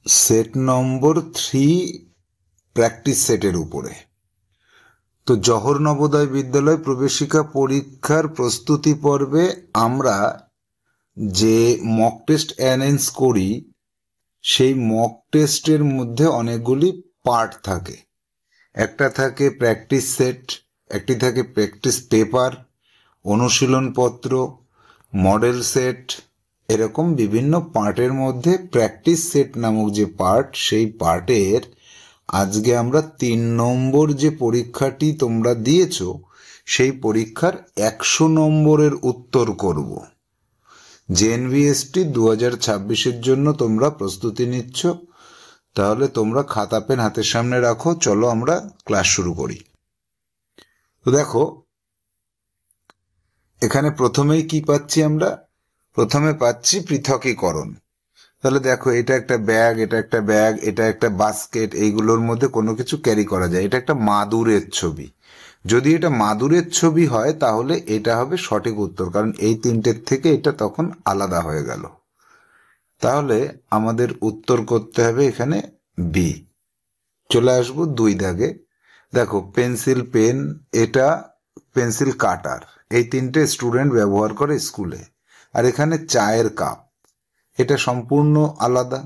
Set number 3 practice সেটের উপরে। তো জওহর নবোদয় বিদ্যালয় প্রবেশিকা পরীক্ষার প্রস্তুতি পর্বে আমরা যে মক টেস্ট অ্যারেঞ্জ করি সেই মক টেস্টের মধ্যে অনেকগুলি পার্ট থাকে। একটা থাকে প্র্যাকটিস সেট, একটি থাকে প্র্যাকটিস পেপার, অনুশীলনপত্র, মডেল সেট, এরকম বিভিন্ন পার্টের মধ্যে প্র্যাকটিস সেট নামক যে পার্ট, সেই পার্টের আজকে আমরা 3 নম্বর যে পরীক্ষাটি তোমরা দিয়েছো সেই পরীক্ষার 100 নম্বরের উত্তর করব। জেএনভিএসটি 2026-এর জন্য তোমরা প্রস্তুতি নিচ্ছ, তাহলে তোমরা খাতা পেন হাতের সামনে রাখো। চলো আমরা ক্লাস শুরু করি। তো দেখো এখানে প্রথমেই কি পাচ্ছি আমরা? প্রথমে পাচ্ছি পৃথকীকরণ। তাহলে দেখো এটা একটা ব্যাগ, এটা একটা ব্যাগ, এটা একটা বাস্কেট, এইগুলোর মধ্যে কোনো কিছু ক্যারি করা যায়। এটা একটা মাদুরের ছবি। যদি এটা মাদুরের ছবি হয় তাহলে এটা হবে সঠিক উত্তর, কারণ এই তিনটের থেকে এটা তখন আলাদা হয়ে গেল। তাহলে আমাদের উত্তর করতে হবে এখানে বি। চলে আসবো 2 দাগে। দেখো পেন্সিল, পেন, এটা পেন্সিল কাটার, এই তিনটে স্টুডেন্ট ব্যবহার করে স্কুলে। আর এখানে চায়ের কাপ, এটা সম্পূর্ণ আলাদা,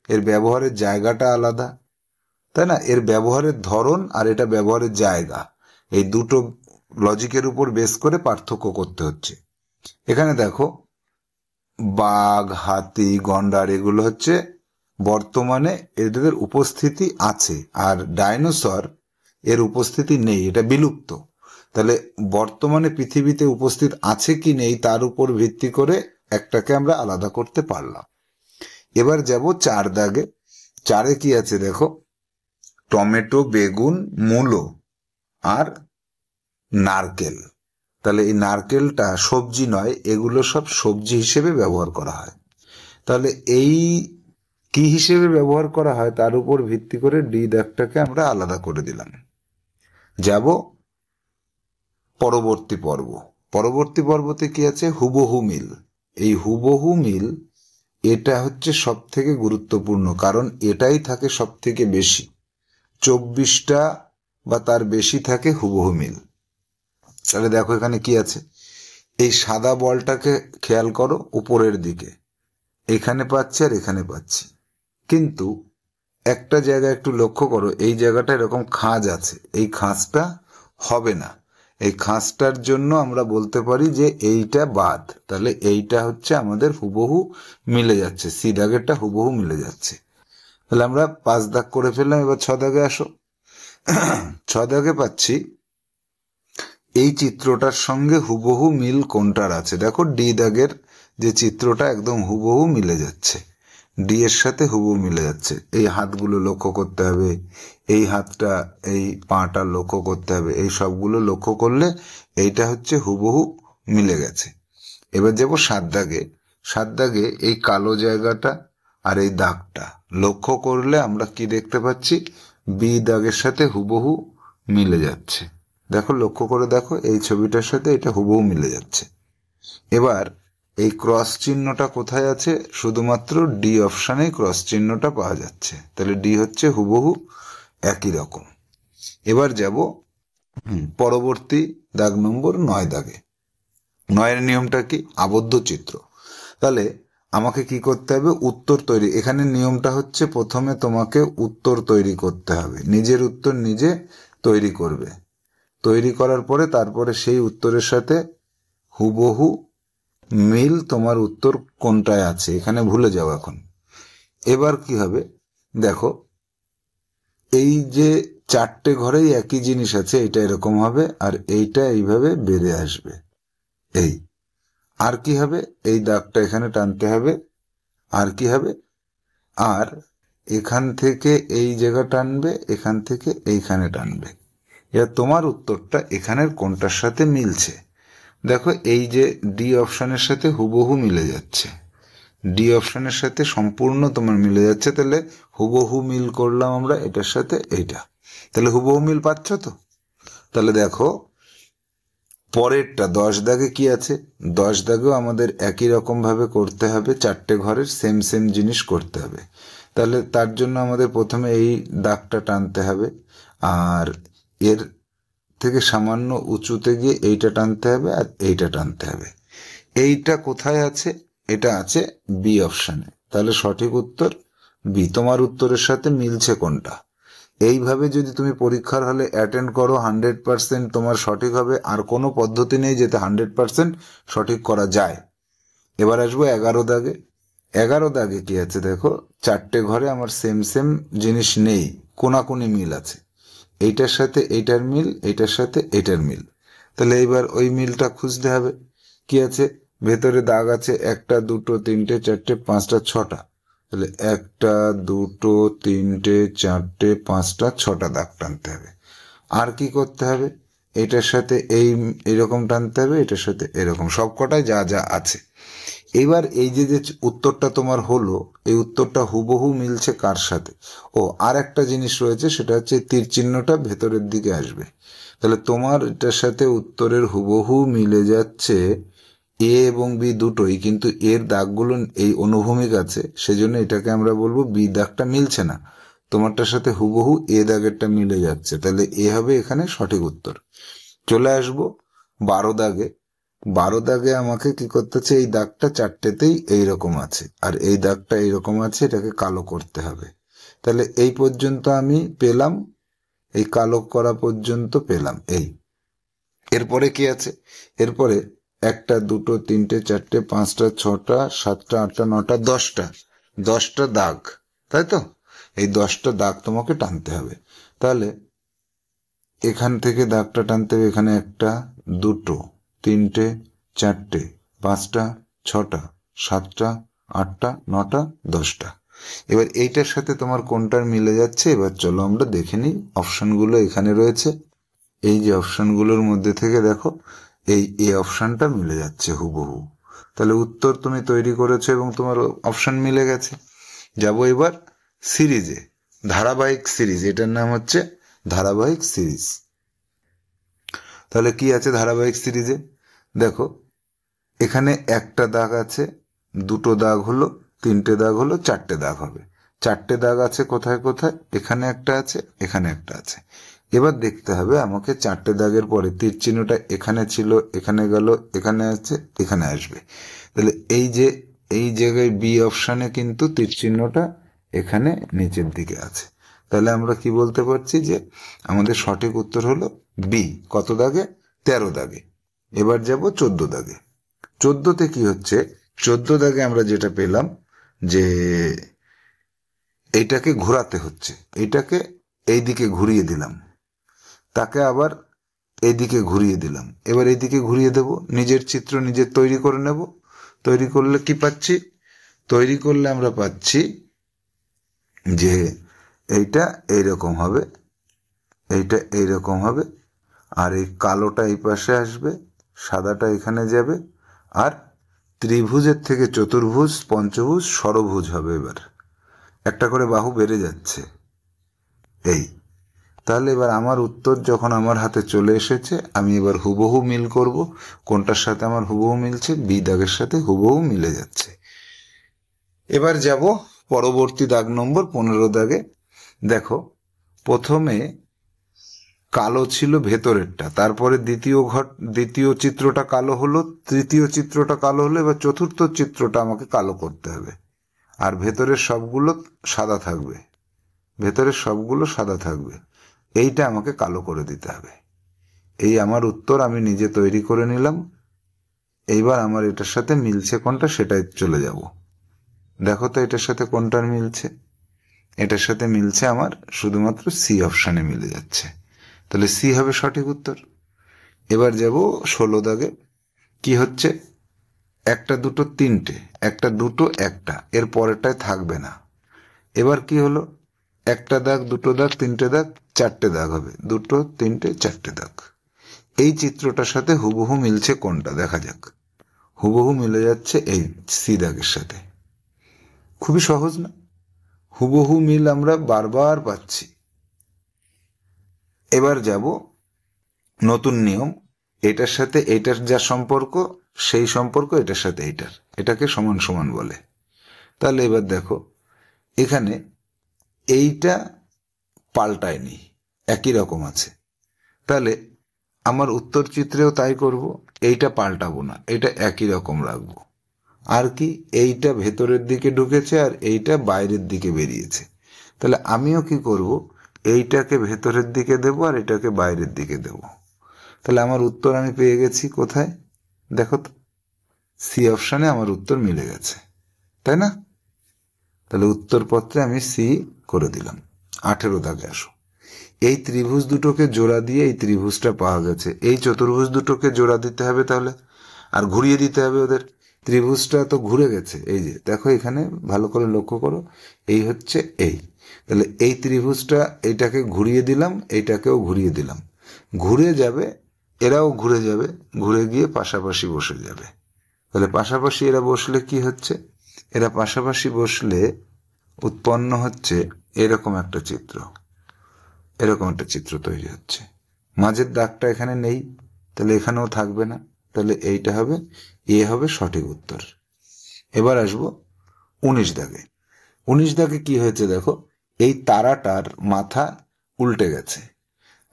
এর ব্যবহারের জায়গাটা আলাদা, তাই না? এর ব্যবহারের ধরন আর এটা ব্যবহারের জায়গা, এই দুটো লজিকের উপর বেস করে পার্থক্য করতে হচ্ছে। এখানে দেখো বাঘ, হাতি, গন্ডার, এগুলো হচ্ছে বর্তমানে এদের উপস্থিতি আছে, আর ডাইনোসর এর উপস্থিতি নেই, এটা বিলুপ্ত। তাহলে বর্তমানে পৃথিবীতে উপস্থিত আছে কি নেই তার উপর ভিত্তি করে একটাকে আমরা আলাদা করতে পারলাম। এবার যাব 4 দাগে। 4-এ কি আছে দেখো, টমেটো, বেগুন, মূলো আর নারকেল। তাহলে এই নারকেলটা সবজি নয়, এগুলো সব সবজি হিসেবে ব্যবহার করা হয়। তাহলে এই কি হিসেবে ব্যবহার করা হয় তার উপর ভিত্তি করে ডি দাগটাকে আমরা আলাদা করে দিলাম। যাব পরবর্তী পর্ব। পরবর্তী পর্বতে কি আছে? হুবহু মিল। এই হুবহু মিল এটা হচ্ছে সব থেকে গুরুত্বপূর্ণ, কারণ এটাই থাকে সব থেকে বেশি। 24টা বা তার বেশি থাকে হুবহু মিল। তাহলে দেখো এখানে কি আছে, এই সাদা বলটাকে খেয়াল করো, উপরের দিকে এখানে পাচ্ছি আর এখানে পাচ্ছি, কিন্তু একটা জায়গায় একটু লক্ষ্য করো, এই জায়গাটা এরকম খাঁজ আছে, এই খাঁজটা হবে না। এই খাঁজটার জন্য আমরা বলতে পারি যে এইটা বাদ। তাহলে এইটা হচ্ছে আমাদের হুবহু মিলে যাচ্ছে, সি দাগেরটা হুবহু মিলে যাচ্ছে। তাহলে আমরা 5 দাগ করে ফেললাম। এবার 6 দাগে আসো। 6 দাগে পাচ্ছি এই চিত্রটার সঙ্গে হুবহু মিল কোনটার আছে। দেখো ডি দাগের যে চিত্রটা একদম হুবহু মিলে যাচ্ছে, ডি এর সাথে হুবহু মিলে যাচ্ছে। এই হাতগুলো লক্ষ্য করতে হবে, এই হাতটা, এই পাটা লক্ষ্য করতে হবে, এই সবগুলো লক্ষ্য করলে এইটা হচ্ছে হুবহু মিলে গেছে। এবার যাব 7 দাগে। 7 দাগে এই কালো জায়গাটা আর এই দাগটা লক্ষ্য করলে আমরা কি দেখতে পাচ্ছি? বি দাগের সাথে হুবহু মিলে যাচ্ছে। দেখো লক্ষ্য করে দেখো, এই ছবিটার সাথে এটা হুবহু মিলে যাচ্ছে। এবার এই ক্রস চিহ্নটা কোথায় আছে? শুধুমাত্র ডি অপশানে ক্রস চিহ্নটা পাওয়া যাচ্ছে। তাহলে ডি হচ্ছে হুবহু একই রকম। এবার যাব পরবর্তী দাগ নম্বর 9 দাগে। 9-এর নিয়মটা কি? আবদ্ধ চিত্র। তাহলে আমাকে কি করতে হবে? উত্তর তৈরি। এখানে নিয়মটা হচ্ছে প্রথমে তোমাকে উত্তর তৈরি করতে হবে, নিজের উত্তর নিজে তৈরি করবে। তৈরি করার পরে তারপরে সেই উত্তরের সাথে হুবহু মিল তোমার উত্তর কোনটায় আছে এখানে ভুলে যাও এখন। এবার কি হবে দেখো, এই যে 4টে ঘরেই একই জিনিস আছে, এটা এরকম হবে আর এইটা এইভাবে বেড়ে আসবে। এই আর কি হবে? এই দাগটা এখানে টানতে হবে। আর কি হবে? আর এখান থেকে এই জায়গা টানবে, এখান থেকে এইখানে টানবে। এবার তোমার উত্তরটা এখানের কোনটার সাথে মিলছে। দেখো এই যে ডি অপশানের সাথে হুবহু মিলে যাচ্ছে, ডি অপশানের সাথে সম্পূর্ণ তোমার মিলে যাচ্ছে। তাহলে হুবহু মিল করলাম আমরা এটার সাথে এইটা। তাহলে হুবহু মিল পাচ্ছ তো? তাহলে দেখো পরেরটা 10 দাগে কি আছে? 10 দাগেও আমাদের একই রকম ভাবে করতে হবে, 4টে ঘরের সেম সেম জিনিস করতে হবে। তাহলে তার জন্য আমাদের প্রথমে এই দাগটা টানতে হবে, আর এর থেকে সামান্য উঁচুতে গিয়ে এইটা টানতে হবে আর এইটা টানতে হবে। এইটা কোথায় আছে? এটা আছে বি অপশানে। তাহলে সঠিক উত্তর বি। তোমার উত্তরের সাথে মিলছে কোনটা? এইভাবে যদি তুমি পরীক্ষার হলে অ্যাটেন্ড করো 100% তোমার সঠিক হবে। আর কোনো পদ্ধতি নেই যেতে 100% সঠিক করা যায়। এবার আসবো 11 দাগে। 11 দাগে কি আছে দেখো, চারটে ঘরে আমার সেম সেম জিনিস নেই, কোনাকুনি মিল আছে। এইটার সাথে এইটার মিল, এইটার সাথে এইটার মিল। তাহলে এইবার ওই মিলটা খুঁজতে হবে। কি আছে? ভেতরে দাগ আছে 1টা 2টো 3টে 4টে 5টা 6টা। তাহলে 1টা 2টো 3টে 4টে 5টা 6টা দাগ টানতে হবে। আর কি করতে হবে? এটার সাথে এইরকম টানতে হবে, এটার সাথে এরকম, সবকটায় যা যা আছে। এবার এই যে উত্তরটা তোমার হলো, এই উত্তরটা হুবহু মিলছে কার সাথে? ও, আর একটা জিনিস রয়েছে, সেটা হচ্ছে তীর চিহ্নটা ভেতরের দিকে আসবে। তাহলে তোমার এটার সাথে উত্তরের হুবহু মিলে যাচ্ছে এ এবং বি দুটোই, কিন্তু এর দাগগুলো এই অনুভূমিক আছে, সেজন্য এটাকে আমরা বলবো বি দাগটা মিলছে না। তোমারটার সাথে হুবহু এ দাগেরটা মিলে যাচ্ছে, তাহলে এ হবে এখানে সঠিক উত্তর। চলে আসবো 12 দাগে। 12 দাগে আমাকে কি করতে হচ্ছে, এই দাগটা চারটেতেই এইরকম আছে, আর এই দাগটা এইরকম আছে, এটাকে কালো করতে হবে। তাহলে এই পর্যন্ত আমি পেলাম, এই কালো করা পর্যন্ত পেলাম। এরপরে কি আছে? এরপরে 1টা 2টো 3টে 4টে 5টা 6টা 7টা 8টা 9টা 10টা দাগ, তাই তো? এই 10টা দাগ তোমাকে টানতে হবে। তাহলে এখান থেকে দাগটা টানতে হবে। এখানে 1টা 2টো 3টে 4টে 5টা 6টা 7টা 8টা 9টা 10টা। এবার এইটার সাথে তোমার কোনটার মিলে যাচ্ছে? এবার চলো আমরা দেখে নিই। অপশনগুলো এখানে রয়েছে, এই যে অপশনগুলোর মধ্যে থেকে দেখো এই এ অপশনটা মিলে যাচ্ছে হুবহু। তাহলে উত্তর তুমি তৈরি করেছো এবং তোমার অপশন মিলে গেছে। যাব এবার সিরিজে, ধারাবাহিক সিরিজ। এটার নাম হচ্ছে ধারাবাহিক সিরিজ। তাহলে কি আছে ধারাবাহিক সিরিজে? দেখো, এখানে 1টা দাগ আছে, 2টো দাগ হলো, 3টে দাগ হলো, 4টে দাগ হবে। 4টে দাগ আছে কোথায় কোথায়? এখানে একটা আছে, এখানে একটা আছে। এবার দেখতে হবে আমাকে 4টে দাগের পরে তীর চিহ্নটা এখানে ছিল, এখানে গেল, এখানে আছে, এখানে আসবে। তাহলে এই জায়গায় বি অপশানে কিন্তু তীর চিহ্নটা এখানে নিচের দিকে আছে। তাহলে আমরা কি বলতে পারছি যে আমাদের সঠিক উত্তর হলো বি। কত দাগে? 13 দাগে। এবার যাব 14 দাগে। 14তে কি হচ্ছে? 14 দাগে আমরা যেটা পেলাম যে এইটাকে ঘোরাতে হচ্ছে, এইটাকে এইদিকে ঘুরিয়ে দিলাম, তাকে আবার এইদিকে ঘুরিয়ে দিলাম, এবার এইদিকে ঘুরিয়ে দেব। নিজের চিত্র নিজের তৈরি করে নেব। তৈরি করলে কি পাচ্ছি? তৈরি করলে আমরা পাচ্ছি যে এইটা এইরকম হবে, এইটা এইরকম হবে, আর এই কালোটা এই পাশে আসবে, সাদাটা এখানে যাবে, আর ত্রিভুজের থেকে চতুর্ভুজ, পঞ্চভুজ, ষড়ভুজ হবে। এবার একটা করে বাহু বেড়ে যাচ্ছে। তাহলে এবার আমার উত্তর যখন আমার হাতে চলে এসেছে, আমি এবার হুবহু মিল করব। কোনটার সাথে আমার হুবহু মিলছে? বি দাগের সাথে হুবহু মিলে যাচ্ছে। এবার যাব পরবর্তী দাগ নম্বর 15 দাগে। দেখো, প্রথমে কালো ছিল ভেতরেরটা, তারপরে দ্বিতীয় চিত্রটা কালো হলো, তৃতীয় চিত্রটা কালো হলো, এবার চতুর্থ চিত্রটা আমাকে কালো করতে হবে। আর ভেতরের সবগুলো সাদা থাকবে, ভেতরের সবগুলো সাদা থাকবে। এইটা আমাকে কালো করে দিতে হবে। এই আমার উত্তর আমি নিজে তৈরি করে নিলাম। এইবার আমার এটার সাথে মিলছে কোনটা সেটাই চলে যাব। দেখো তো এটার সাথে কোনটার মিলছে? এটার সাথে মিলছে আমার শুধুমাত্র সি অপশানে মিলে যাচ্ছে। তাহলে সি হবে সঠিক উত্তর। এবার যাব 16 দাগে। কি হচ্ছে? 1টা 2টো 3টে, 1টা 2টো 1টা, এর পরেরটায় থাকবে না। এবার কি হলো? 1টা দাগ 2টো দাগ 3টে দাগ 4টে দাগ হবে, 2টো 3টে 4টে দাগ। এই চিত্রটার সাথে হুবহু মিলছে কোনটা? দেখা যাক। হুবহু মিলে যাচ্ছে এই সি দাগের সাথে। খুবই সহজ না? হুবহু মিল আমরা বারবার পাচ্ছি। এবার যাব নতুন নিয়ম। এটার সাথে এটার যা সম্পর্ক, সেই সম্পর্ক এটার সাথে এটার, এটাকে সমান সমান বলে। তাহলে এবার দেখো, এখানে এইটা পাল্টায়নি, একই রকম আছে। তাহলে আমার উত্তর চিত্রেও তাই করব, এইটা পাল্টাবো না, এটা একই রকম রাখবো। আর কি, এইটা ভেতরের দিকে ঢুকেছে আর এইটা বাইরের দিকে বেরিয়েছে। তাহলে আমিও কি করব, এইটাকে ভেতরের দিকে দেব আর এটাকে বাইরের দিকে দেব। তাহলে আমার উত্তর আমি পেয়ে গেছি কোথায়, দেখো তো, সি অপশানে আমার উত্তর মিলে গেছে, তাই না? তাহলে উত্তরপত্রে আমি সি করে দিলাম। 18 দাগে আসো। এই ত্রিভুজ দুটোকে জোড়া দিয়ে এই ত্রিভুজটা পাওয়া গেছে, এই চতুর্ভুজ দুটোকে জোড়া দিতে হবে তাহলে, আর ঘুরিয়ে দিতে হবে ওদের। ত্রিভুজটা তো ঘুরে গেছে, এই যে দেখো এখানে ভালো করে লক্ষ্য করো, এই হচ্ছে এই। তাহলে এই ত্রিভুজটা এইটাকে ঘুরিয়ে দিলাম, এইটাকেও ঘুরিয়ে দিলাম, ঘুরে যাবে, এরাও ঘুরে যাবে, ঘুরে গিয়ে পাশাপাশি বসে যাবে। তাহলে পাশাপাশি এরা বসলে কি হচ্ছে, এরা পাশাপাশি বসলে উৎপন্ন হচ্ছে এরকম একটা চিত্র, এরকম একটা চিত্র তৈরি হচ্ছে। মাঝের দাগটা এখানে নেই, তাহলে এখানেও থাকবে না, তাহলে এইটা হবে, এ হবে সঠিক উত্তর। এবার আসবো 19 দাগে। 19 দাগে কি হয়েছে দেখো, এই তারাটার মাথা উল্টে গেছে,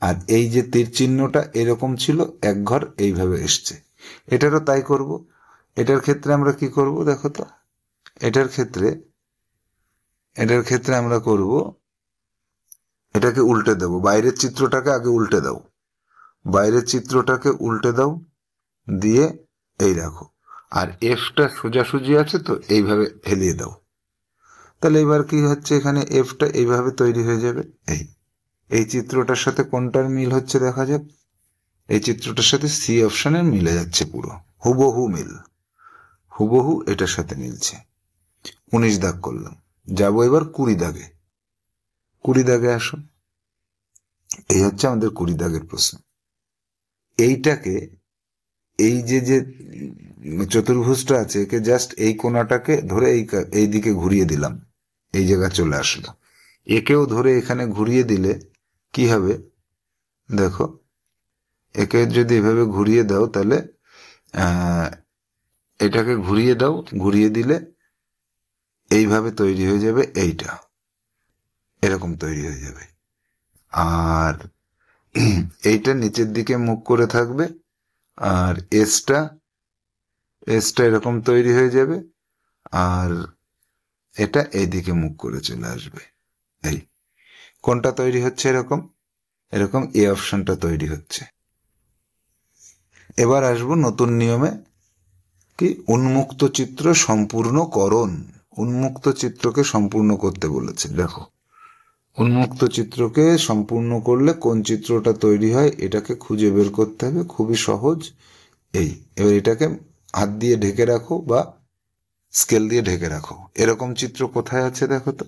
আর এই যে তীর চিহ্নটা এরকম ছিল, এক ঘর এইভাবে এসছে। এটারও তাই করব। এটার ক্ষেত্রে আমরা কি করব দেখো তো, এটার ক্ষেত্রে আমরা করব, এটাকে উল্টে দেব, বাইরের চিত্রটাকে আগে উল্টে দাও, বাইরের চিত্রটাকে উল্টে দাও, দিয়ে এই রাখো, আর এফটা সোজাসুজি আছে তো এইভাবে হেলিয়ে দাও। তাহলে এবার কি হচ্ছে, এখানে এফটা এইভাবে তৈরি হয়ে যাবে। এই চিত্রটার সাথে কোনটার মিল হচ্ছে দেখা যাক, এই চিত্রটার সাথে সি অপশনের মিলে যাচ্ছে, পুরো হুবহু মিল, হুবহু এটার সাথে মিলছে। 19 দাগ করলাম, যাবো এবার 20 দাগে। 20 দাগে আসো। এই হচ্ছে আমাদের 20 দাগের প্রশ্ন। এইটাকে, এই যে যে চতুর্ভুজটা আছে, একে জাস্ট এই কোণাটাকে ধরে এই দিকে ঘুরিয়ে দিলাম, এই জায়গা চলে আসলো। একেও ধরে এখানে ঘুরিয়ে দিলে কি হবে দেখো, একে যদি এভাবে ঘুরিয়ে দাও তাহলে এটাকে ঘুরিয়ে দাও, ঘুরিয়ে দিলে এইভাবে তৈরি হয়ে যাবে, এইটা এরকম তৈরি হয়ে যাবে। আর এইটা নিচের দিকে মুখ করে থাকবে, আর এসটা এরকম তৈরি হয়ে যাবে, আর এটা এইদিকে মুখ করে চলে আসবে। এই কোনটা তৈরি হচ্ছে, এরকম এরকম এ অপশনটা তৈরি হচ্ছে। এবার আসবো নতুন নিয়মে, কি উন্মুক্ত চিত্র সম্পূর্ণকরণ। উন্মুক্ত চিত্রকে সম্পূর্ণ করতে বলেছে। দেখো, উন্মুক্ত চিত্রকে সম্পূর্ণ করলে কোন চিত্রটা তৈরি হয় এটাকে খুঁজে বের করতে হবে, খুবই সহজ। এবার এটাকে হাত দিয়ে ঢেকে রাখো বা স্কেল দিয়ে ঢেকে রাখো। এরকম চিত্র কোথায় আছে দেখো তো,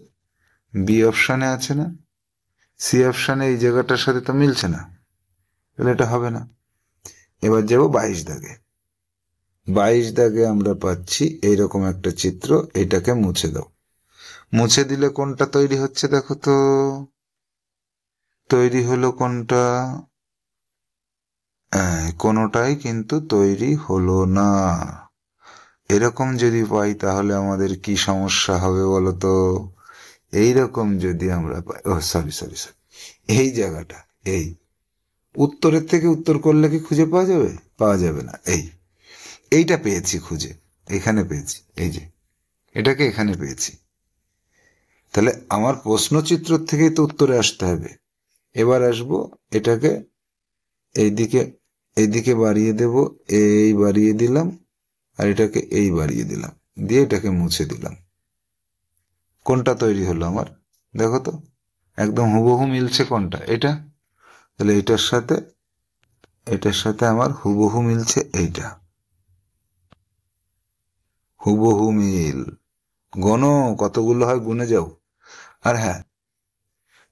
বি অপশানে আছে না, সি অপশানে এই জায়গাটার সাথে তো মিলছে না, তাহলে এটা হবে না। এবার যাবো 22 দাগে। 22 দাগে আমরা পাচ্ছি এইরকম একটা চিত্র, এটাকে মুছে দাও। মুছে দিলে কোনটা তৈরি হচ্ছে দেখো তো, তৈরি হলো কোনটা, কোনোটাই কিন্তু তৈরি হলো না। এরকম যদি পাই তাহলে আমাদের কি সমস্যা হবে বলতো, এইরকম যদি আমরা পাই, ও সরি, এই জায়গাটা, এই উত্তরের থেকে উত্তর করলে কি খুঁজে পাওয়া যাবে? পাওয়া যাবে না। এইটা পেয়েছি খুঁজে, এখানে পেয়েছি, এই যে এটাকে এখানে পেয়েছি। তাহলে আমার প্রশ্নচিত্র থেকেই তো উত্তরে আসতে হবে। এবার আসবো, এটাকে এইদিকে বাড়িয়ে দেব, এই বাড়িয়ে দিলাম, আর এটাকে এই বাড়িয়ে দিলাম, দিয়ে এটাকে মুছে দিলাম। কোনটা তৈরি হলো আমার দেখো তো, একদম হুবহু মিলছে কোনটা, এটা। তাহলে এটার সাথে আমার হুবহু মিলছে, এইটা হুবহু মিল। গণো কতগুলো হয়, গুনে যাও। আর হ্যাঁ,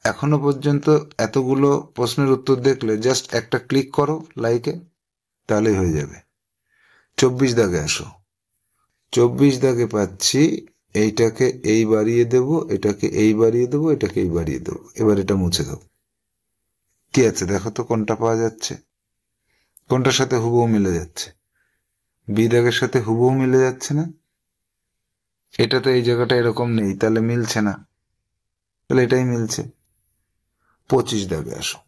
এখনো পর্যন্ত এতগুলো প্রশ্নের উত্তর দেখলে জাস্ট একটা ক্লিক করো লাইকে, তাহলেই হয়ে যাবে। 24 দাগে আসো। 24 দাগে পাচ্ছি, এইটাকে এই বাড়িয়ে দেব, এটাকে এই বাড়িয়ে দেবো, এটাকে এই বাড়িয়ে দেবো। এবার এটা মুছে দাও। কি আছে দেখো তো, কোনটা পাওয়া যাচ্ছে, কোনটার সাথে হুবহু মিলে যাচ্ছে? বি দাগের সাথে হুবহু মিলে যাচ্ছে না, এটা তো এই জায়গাটা এরকম নেই, তাহলে মিলছে না। তাহলে তাহলে এটাই মিলছে। 25 দাগে আসো,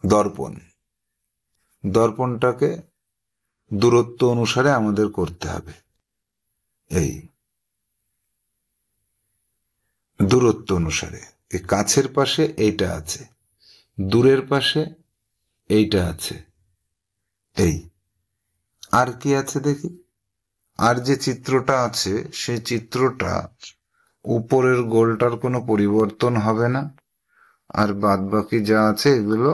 দর্পণ। দর্পণটাকে দূরত্ব অনুসারে আমাদের করতে হবে। এই দূরত্ব অনুসারে এই কাছের পাশে এইটা আছে, দূরের পাশে এইটা আছে। এই আর কি আছে দেখি, আর যে চিত্রটা আছে সেই চিত্রটা উপরের গোলটার কোনো পরিবর্তন হবে না, আর বাদ বাকি যা আছে এগুলো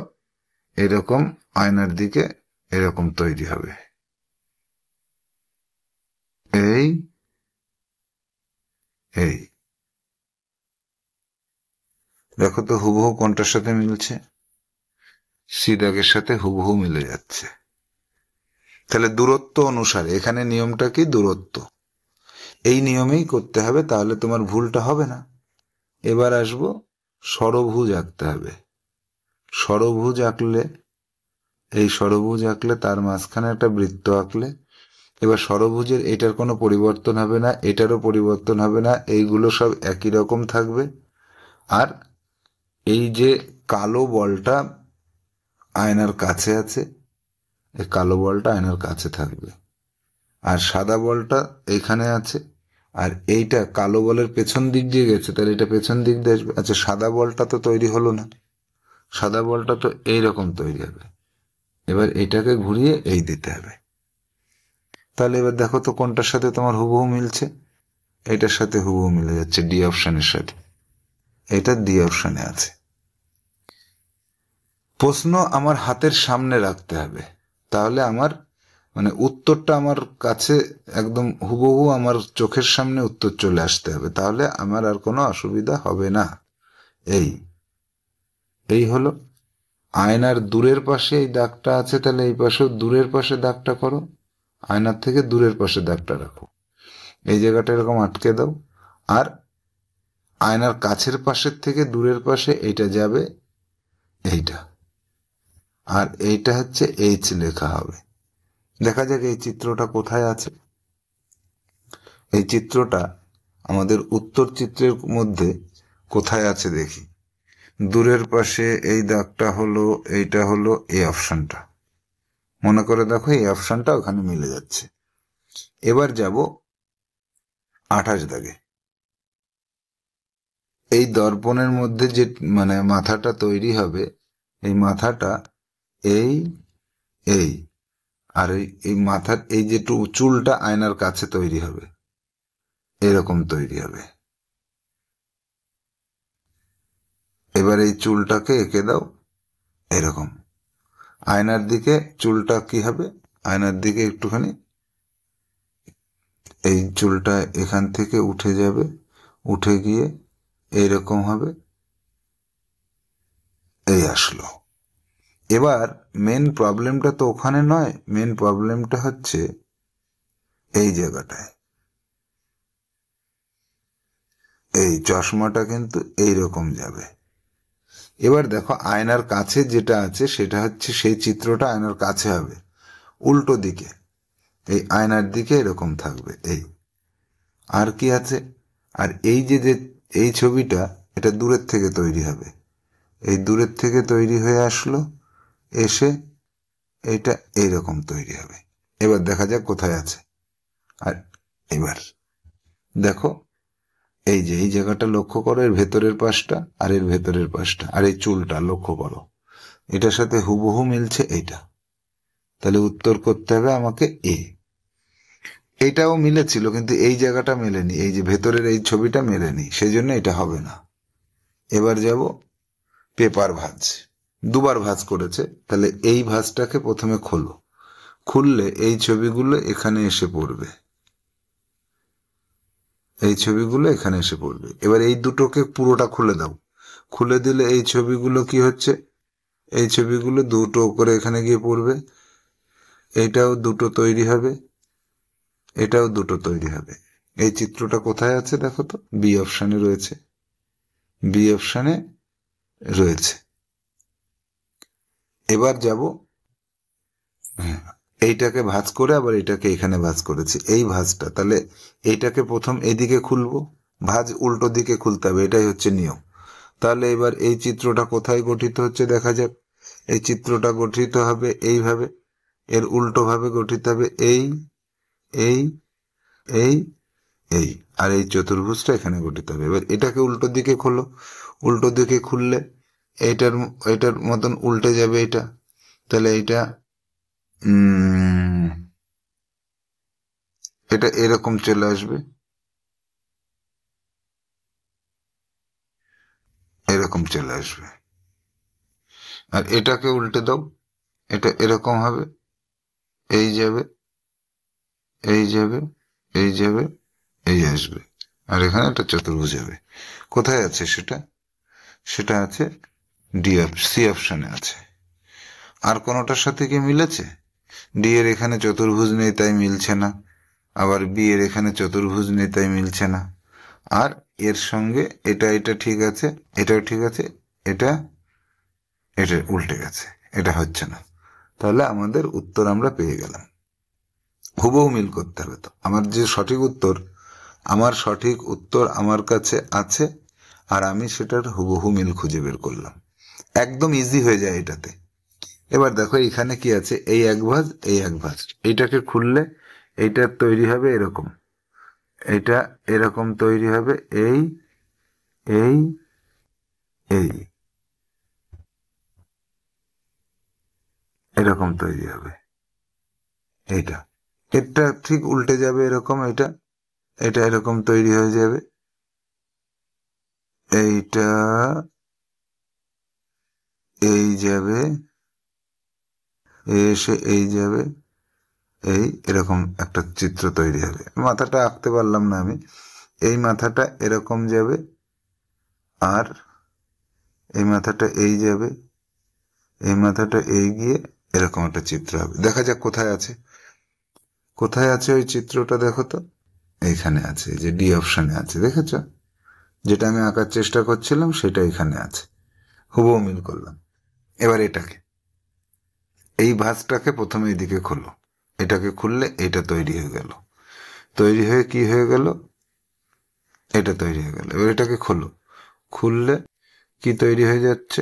এরকম আয়নার দিকে এরকম তৈরি হবে। এই এই দেখো তো হুবহু কোনটার সাথে মিলছে, সি দাগের সাথে হুবহু মিলে যাচ্ছে। তাহলে দূরত্ব অনুসারে এখানে নিয়মটা কি, দূরত্ব, এই নিয়মেই করতে হবে, তাহলে তোমার ভুলটা হবে না। এবার আসবো ষড়ভুজ আঁকতে হবে। ষড়ভুজ আঁকলে, এই ষড়ভুজ আঁকলে তার মাঝখানে একটা বৃত্ত আঁকলে, এবার ষড়ভুজের এটার কোনো পরিবর্তন হবে না, এটারও পরিবর্তন হবে না, এইগুলো সব একই রকম থাকবে। আর এই যে কালো বলটা আয়নার কাছে আছে, এই কালো বলটা আয়নার কাছে থাকবে, আর সাদা বলটা এখানে আছে, আর এইটা কালো বলের পেছন দিক দিয়ে গেছে, তাহলে এটা পেছন দিক দিয়ে আসবে। আচ্ছা, সাদা বলটা তো তৈরি হলো না, সাদা বলটা তো এইরকম তৈরি হবে। এবার এটাকে ঘুরিয়ে এই দিতে হবে। তাহলে এবার দেখো তো কোনটার সাথে তোমার হুবহু মিলছে, এটার সাথে হুবহু মিলে যাচ্ছে, ডি অপশনের সাথে। এটা ডি অপশনে আছে। প্রশ্ন আমার হাতের সামনে রাখতে হবে, তাহলে আমার মানে উত্তরটা আমার কাছে একদম হুবহু আমার চোখের সামনে উত্তর চলে আসতে হবে, তাহলে আমার আর কোনো অসুবিধা হবে না। এই হলো আয়নার দূরের পাশে এই দাগটা আছে, তাহলে এই পাশেও দূরের পাশে দাগটা করো, আয়নার থেকে দূরের পাশে দাগটা রাখো, এই জায়গাটা এরকম আটকে দাও। আর আয়নার কাছের পাশের থেকে দূরের পাশে এইটা যাবে, এইটা, আর এইটা হচ্ছে এইচ লেখা হবে। দেখা যাক এই চিত্রটা কোথায় আছে। এই চিত্রটা আমাদের উত্তর চিত্রের মধ্যে কোথায় আছে দেখি। দূরের পাশে এই দাগটা হলো, এইটা হলো এই অপশনটা, মনে করে দেখো এই অপশনটা ওখানে মিলে যাচ্ছে। এবার যাব 28 দাগে। এই দর্পণের মধ্যে যে মানে মাথাটা তৈরি হবে, এই মাথাটা এই এই আর এই মাথার এই যে চুলটা আয়নার কাছে তৈরি হবে, এরকম তৈরি হবে। এবার এই চুলটাকে এঁকে দাও এরকম, আয়নার দিকে চুলটা কি হবে, আয়নার দিকে একটুখানি এই চুলটা এখান থেকে উঠে যাবে, উঠে গিয়ে এইরকম হবে, এই আসলো। এবার মেন প্রবলেমটা তো ওখানে নয়, মেন প্রবলেমটা হচ্ছে এই জায়গাটায়। এই চশমাটা কিন্তু এইরকম যাবে। এবার দেখো আয়নার কাছে যেটা আছে সেটা হচ্ছে সেই চিত্রটা আয়নার কাছে হবে, উল্টো দিকে এই আয়নার দিকে এরকম থাকবে। এই আর কি আছে, আর এই যে এই ছবিটা এটা দূরের থেকে তৈরি হবে, এই দূরের থেকে তৈরি হয়ে আসলো, এসে এইটা এইরকম তৈরি হবে। এবার দেখা যাক কোথায় আছে। আর এবার দেখো এই যে এই জায়গাটা লক্ষ্য করো, এর ভেতরের পাশটা আর এর ভেতরের পাশটা, আর এই চুলটা লক্ষ্য করো, এটার সাথে হুবহু মিলছে এইটা, তাহলে উত্তর করতে হবে আমাকে এ। এইটাও মিলেছিল কিন্তু এই জায়গাটা মেলেনি, এই যে ভেতরের এই ছবিটা মেলেনি, সেই জন্য এটা হবে না। এবার যাব পেপার ভাঁজ, দুবার ভাঁজ করেছে, তাহলে এই ভাঁজটাকে প্রথমে খোলো, খুললে এই ছবিগুলো এখানে এসে পড়বে, এই ছবিগুলো এখানে এসে পড়বে। এবার এই দুটোকে পুরোটা খুলে দাও, খুলে দিলে এই ছবিগুলো কি হচ্ছে, এই ছবিগুলো দুটো করে এখানে গিয়ে পড়বে, এইটাও দুটো তৈরি হবে, এটাও দুটো তৈরি হবে। এই চিত্রটা কোথায় আছে দেখো তো, বি অপশানে রয়েছে, বি অপশানে রয়েছে। এবার যাব, এইটাকে ভাঁজ করে আবার এটাকে এখানে ভাঁজ করেছি, এই ভাঁজটা, তাহলে এইটাকে প্রথম এদিকে খুলবো, ভাঁজ উল্টো দিকে খুলতে হবে, এটাই হচ্ছে নিয়ম। তাহলে এবার এই চিত্রটা কোথায় গঠিত হচ্ছে দেখা যাক। এই চিত্রটা গঠিত হবে এইভাবে, এর উল্টো ভাবে গঠিত হবে এই এই এই এই, আর এই চতুর্ভুজটা এখানে গঠিত হবে। এবার এটাকে উল্টো দিকে খোলো, উল্টো দিকে খুললে এইটার এটার মতন উল্টে যাবে এটা। তাহলে এটা এটা এরকম চলে আসবে, এরকম চলে আসবে। আর এটাকে উল্টে দাও, এটা এরকম হবে, এই যাবে এই যাবে এই যাবে এই আসবে, আর এখানে একটা চতুর্ভুজ হবে। কোথায় আছে সেটা? সেটা আছে সি অপশনে আছে। আর কোনোটার সাথে কি মিলেছে? ডি এর এখানে চতুর্ভুজ নেই তাই মিলছে না, আবার বি এর এখানে চতুর্ভুজ নেই তাই মিলছে না, আর এর সঙ্গে এটা এটা ঠিক আছে, এটাও ঠিক আছে, এটা এটা উল্টে গেছে, এটা হচ্ছে না। তাহলে আমাদের উত্তর আমরা পেয়ে গেলাম। হুবহু মিল করতে হবে। তো আমার যে সঠিক উত্তর, আমার সঠিক উত্তর আমার কাছে আছে, আর আমি সেটার হুবহু মিল খুঁজে বের করলাম। একদম ইজি হয়ে যায় এটাতে। এবার দেখো এখানে কি আছে, এই এক ভাঁজ এই এক ভাঁজ, এইটাকে খুললে এইটার তৈরি হবে এরকম, এটা এরকম তৈরি হবে এই এই এই, এরকম তৈরি হবে এইটা। এটা ঠিক উল্টে যাবে এরকম, এটা এটা এরকম তৈরি হয়ে যাবে, এইটা এই যাবে, এসে এই যাবে, এই এরকম একটা চিত্র তৈরি হবে। মাথাটা আঁকতে পারলাম না আমি। এই মাথাটা এরকম যাবে, আর এই মাথাটা এই যাবে, এই মাথাটা এই গিয়ে এরকম একটা চিত্র হবে। দেখা যাক কোথায় আছে, কোথায় আছে ওই চিত্রটা দেখো তো। এইখানে আছে, এই যে ডি অপশনে আছে, দেখেছ? যেটা আমি আঁকার চেষ্টা করছিলাম সেটা এখানে আছে, হুবহু মিল করলাম। এবার এটাকে, এই ভাঁজটাকে প্রথমে এইদিকে খোলো, এটাকে খুললে এটা তৈরি হয়ে গেল, তৈরি হয়ে কি হয়ে গেল, এটা তৈরি হয়ে গেল। এবার এটাকে খোলো, খুললে কি তৈরি হয়ে যাচ্ছে,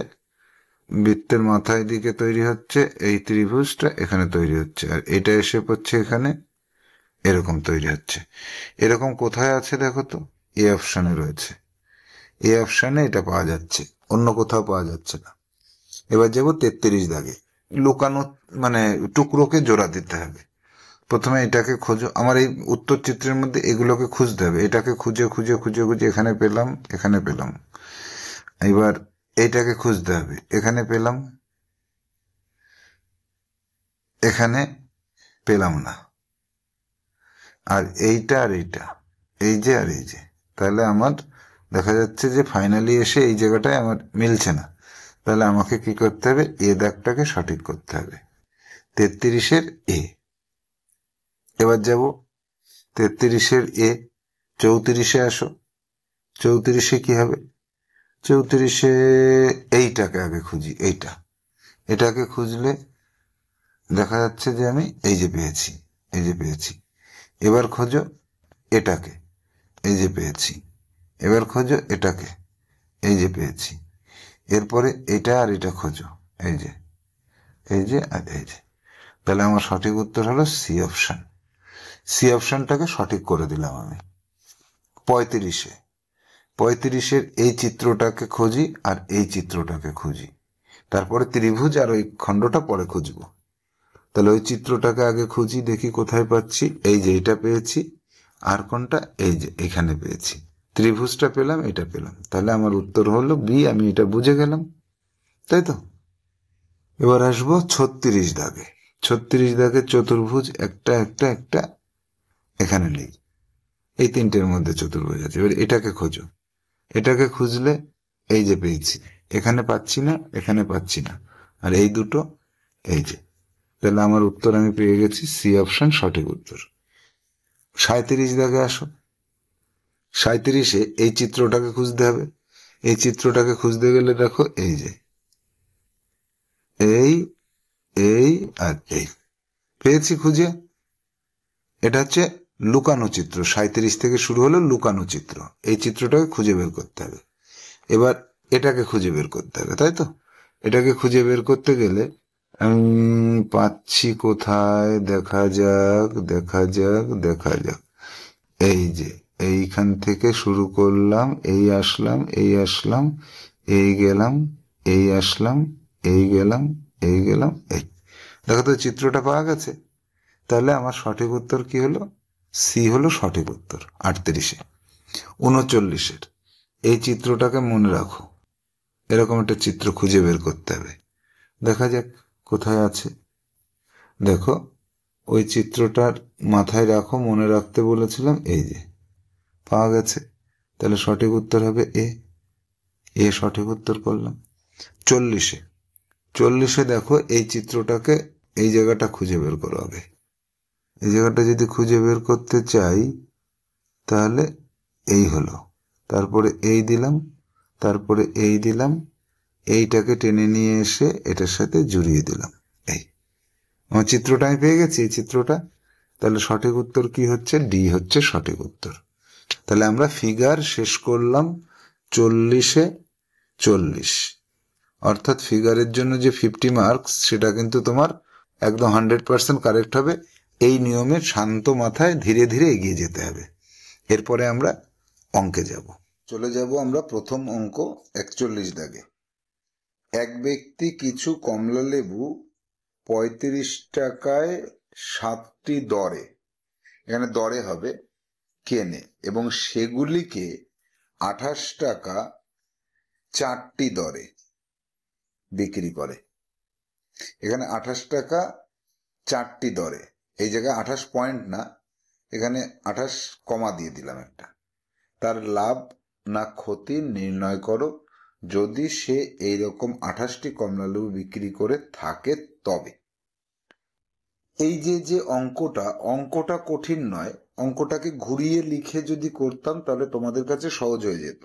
বৃত্তের মাথায় দিকে তৈরি হচ্ছে, এই ত্রিভুজটা এখানে তৈরি হচ্ছে, আর এটা এসে পড়ছে এখানে, এরকম তৈরি হচ্ছে। এরকম কোথায় আছে দেখো তো, এ অপশনে রয়েছে, এ অপশনে এটা পাওয়া যাচ্ছে, অন্য কোথাও পাওয়া যাচ্ছে না। এবার যাবো 33 দাগে। লুকানো মানে টুকরোকে জোড়া দিতে হবে। প্রথমে এটাকে খোঁজো, আমার এই উত্তর চিত্রের মধ্যে এগুলোকে খুঁজতে হবে, এটাকে খুঁজে খুঁজে খুঁজে খুঁজে এখানে পেলাম, এখানে পেলাম। এবার এইটাকে খুঁজতে হবে, এখানে পেলাম, এখানে পেলাম না, আর এইটা আর এইটা, এই যে আর এই যে, তাহলে আমার দেখা যাচ্ছে যে ফাইনালি এসে এই জায়গাটায় আমার মিলছে না। তাহলে আমাকে কি করতে হবে, এ দাগটাকে সঠিক করতে হবে, 33-এর এ। এবার যাব 33-এর এ, 34-এ আসো, 34-এ কি হবে, 34-এ এইটাকে আগে খুঁজি, এইটা, এটাকে খুঁজলে দেখা যাচ্ছে যে আমি এই যে পেয়েছি, এই যে পেয়েছি। এবার খোঁজো এটাকে, এই যে পেয়েছি। এবার খোঁজো এটাকে, এই যে পেয়েছি। এরপরে এটা আর এটা খোঁজো, এই যে এই যে আর এই যে। তাহলে আমার সঠিক উত্তর হলো সি অপশন। সি অপশনটাকে সঠিক করে দিলাম আমি। 35-এ, 35-এর এই চিত্রটাকে খুঁজি আর এই চিত্রটাকে খুঁজি, তারপরে ত্রিভুজ আর ওই খণ্ডটা পরে খুঁজবো। তাহলে ওই চিত্রটাকে আগে খুঁজি, দেখি কোথায় পাচ্ছি, এই যে এটা পেয়েছি, আর কোনটা, এই যে এখানে পেয়েছি, ত্রিভুজটা পেলাম, এটা পেলাম। তাহলে আমার উত্তর হলো বি, আমি এটা বুঝে গেলাম, তাই তো। এবার আসবো 36 দাগে। 36 দাগে চতুর্ভুজ একটা একটা একটা এখানে নেই, এই তিনটের মধ্যে চতুর্ভুজ আছে। এবার এটাকে খোঁজো, এটাকে খুঁজলে এই যে পেয়েছি, এখানে পাচ্ছি না, এখানে পাচ্ছি না, আর এই দুটো এই যে। তাহলে আমার উত্তর আমি পেয়ে গেছি, সি অপশন সঠিক উত্তর। 37 দাগে আসো। 37-এ এই চিত্রটাকে খুঁজতে হবে, এই চিত্রটাকে খুঁজতে গেলে দেখো এই যে এই এই আর এই পেয়েছি খুঁজে। এটা হচ্ছে লুকানো চিত্র, 37 থেকে শুরু হলো লুকানো চিত্র, এই চিত্রটাকে খুঁজে বের করতে হবে। এবার এটাকে খুঁজে বের করতে হবে, তাই তো? এটাকে খুঁজে বের করতে গেলে পাচ্ছি কোথায়, দেখা যাক দেখা যাক দেখা যাক। এই যে এইখান থেকে শুরু করলাম, এই আসলাম, এই আসলাম, এই গেলাম, এই আসলাম, এই গেলাম, এই গেলাম, এই। দেখো তো চিত্রটা পাওয়া গেছে। তাহলে আমার সঠিক উত্তর কি হলো? সি হলো সঠিক উত্তর। 38-এ 39-এর এই চিত্রটাকে মনে রাখো। এরকম একটা চিত্র খুঁজে বের করতে হবে। দেখা যাক কোথায় আছে। দেখো ওই চিত্রটার মাথায় রাখো, মনে রাখতে বলেছিলাম। এই যে পাওয়া গেছে। তাহলে সঠিক উত্তর হবে এ। এ সঠিক উত্তর করলাম। 40-এ দেখো এই চিত্রটাকে, এই জায়গাটা খুঁজে বের করো আগে। এই জায়গাটা যদি খুঁজে বের করতে চাই তাহলে এই হলো, তারপরে এই দিলাম, তারপরে এই দিলাম, এইটাকে টেনে নিয়ে এসে এটার সাথে জুড়িয়ে দিলাম। এই আমার চিত্রটা আমি পেয়ে গেছি, এই চিত্রটা। তাহলে সঠিক উত্তর কি হচ্ছে? ডি হচ্ছে সঠিক উত্তর। তাহলে আমরা ফিগার শেষ করলাম 40-এ 40। অর্থাৎ ফিগারের জন্য যে 50 মার্কস, সেটা কিন্তু তোমার একদম 100% কারেক্ট হবে। এই নিয়মে শান্ত মাথায় ধীরে ধীরে এগিয়ে যেতে হবে। এরপরে আমরা অঙ্কে যাব। চলে যাব আমরা প্রথম অঙ্ক 41 দাগে। এক ব্যক্তি কিছু কমলা লেবু 35 টাকায় 7টি দরে, এখানে দরে হবে, কেনে এবং সেগুলিকে 28 টাকা 4টি দরে বিক্রি করে। এখানে 28 টাকা 4টি দরে, এই জায়গায় 28 পয়েন্ট না, এখানে 28 কমা দিয়ে দিলাম একটা। তার লাভ না ক্ষতি নির্ণয় করো যদি সে এইরকম 28টি কমলালেবু বিক্রি করে থাকে তবে। এই যে অঙ্কটা কঠিন নয়। অঙ্কটাকে ঘুরিয়ে লিখে যদি করতাম তাহলে তোমাদের কাছে সহজ হয়ে যেত।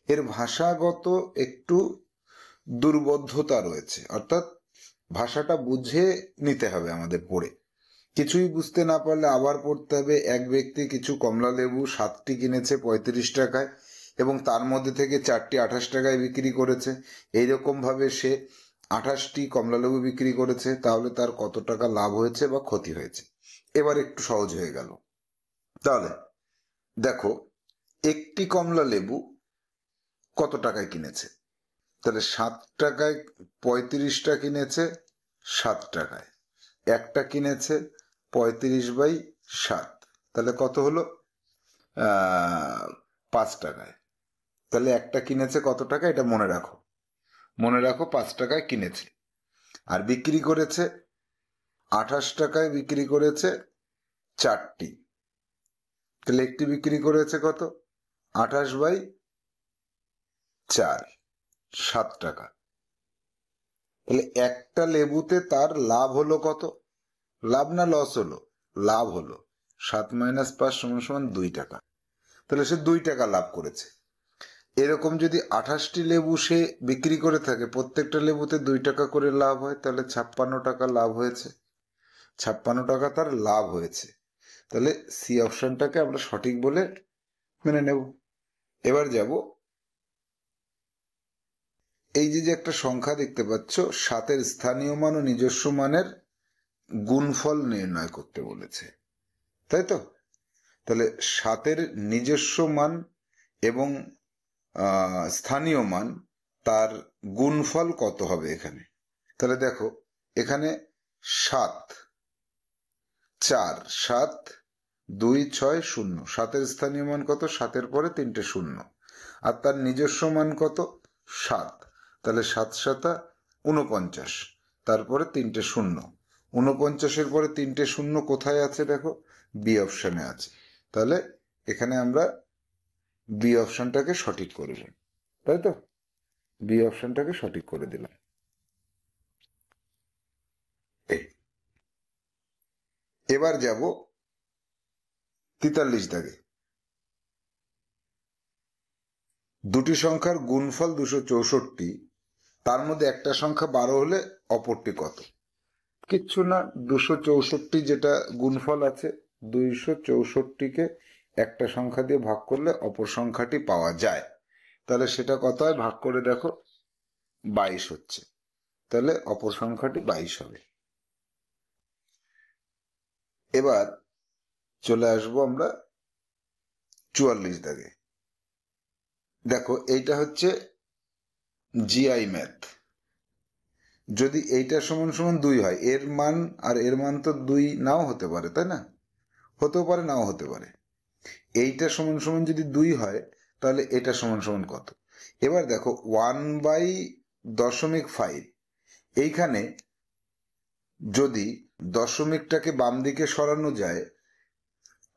এর ভাষাগত একটু দুর্বোধ্যতা রয়েছে, অর্থাৎ ভাষাটা বুঝে নিতে হবে আমাদের পড়ে। কিছুই বুঝতে না পারলে আবার পড়তে হবে। এক ব্যক্তি কিছু কমলা লেবু 7টি কিনেছে 35 টাকায় এবং তার মধ্যে থেকে 4টি 28 টাকায় বিক্রি করেছে। এইরকম ভাবে সে 28টি কমলা লেবু বিক্রি করেছে, তাহলে তার কত টাকা লাভ হয়েছে বা ক্ষতি হয়েছে। এবার একটু সহজ হয়ে গেল। তাহলে দেখো একটি কমলা লেবু কত টাকায় কিনেছে, তাহলে 7 টাকায় 35টা কিনেছে 7 টাকায়, একটা কিনেছে 35/7, তাহলে কত হলো 5 টাকায়। তাহলে একটা কিনেছে কত টাকা, এটা মনে রাখো, 5 টাকায় কিনেছে। আর বিক্রি করেছে 28 টাকায় বিক্রি করেছে 4টি, তাহলে একটি বিক্রি করেছে কত, 28/4, 7 টাকা। তাহলে একটা লেবুতে তার লাভ হলো কত? লাভ না লস হলো? লাভ হলো। 7 - 5 = 2 টাকা। তাহলে সে 2 টাকা লাভ করেছে। এরকম যদি 28টি লেবু সে বিক্রি করে থাকে, প্রত্যেকটা লেবুতে 2 টাকা করে লাভ হয়, তাহলে 56 টাকা লাভ হয়েছে। 56 টাকা তার লাভ হয়েছে। তাহলে সি অপশনটাকে আমরা সঠিক বলে মেনে নেব। এবার যাব, এই যে একটা সংখ্যা দেখতে পাচ্ছ, 7-এর স্থানীয় মান ও নিজস্ব মানের গুণফল নির্ণয় করতে বলেছে, তাই তো? তাহলে 7-এর নিজস্ব মান এবং স্থানীয় মান, তার গুণফল কত হবে এখানে? তাহলে দেখো এখানে 7, 4, 7, 2, 6, 0। 7-এর স্থানীয় মান কত? 7-এর পরে 3টে শূন্য। আর তার নিজস্ব মান কত? 7। তাহলে 7 × 7 = 49, তারপরে 3টে শূন্য। 49-এর পরে 3টে শূন্য কোথায় আছে? দেখো বি অপশনে আছে। তাহলে এখানে আমরা বি অপশনটাকে সঠিক করে দিই, তাই তো? বি অপশনটাকে সঠিক করে দিলাম। এবার যাব 43 দাগে। দুটি সংখ্যার গুণফল 264, তার মধ্যে একটা সংখ্যা 12 হলে অপরটি কত? কিচ্ছু না, 264 যেটা গুণফল আছে, 264কে একটা সংখ্যা দিয়ে ভাগ করলে অপর সংখ্যাটি পাওয়া যায়। তাহলে সেটা কত হয় ভাগ করে দেখো, 22 হচ্ছে। তাহলে অপর সংখ্যাটি 22 হবে। এবার চলে আসবো আমরা 44 দাগে। দেখো এইটা হচ্ছে জিআই ম্যাথ। যদি এইটা সমান সমান 2 হয়, এর মান আর এর মান তো 2 নাও হতে পারে, তাই না? হতেও পারে, নাও হতে পারে। এইটা সমান সমান যদি 2 হয়, তাহলে এটা সমান সমান কত? এবার দেখো 1/.5, এইখানে যদি দশমিকটাকে বাম দিকে সরানো যায়,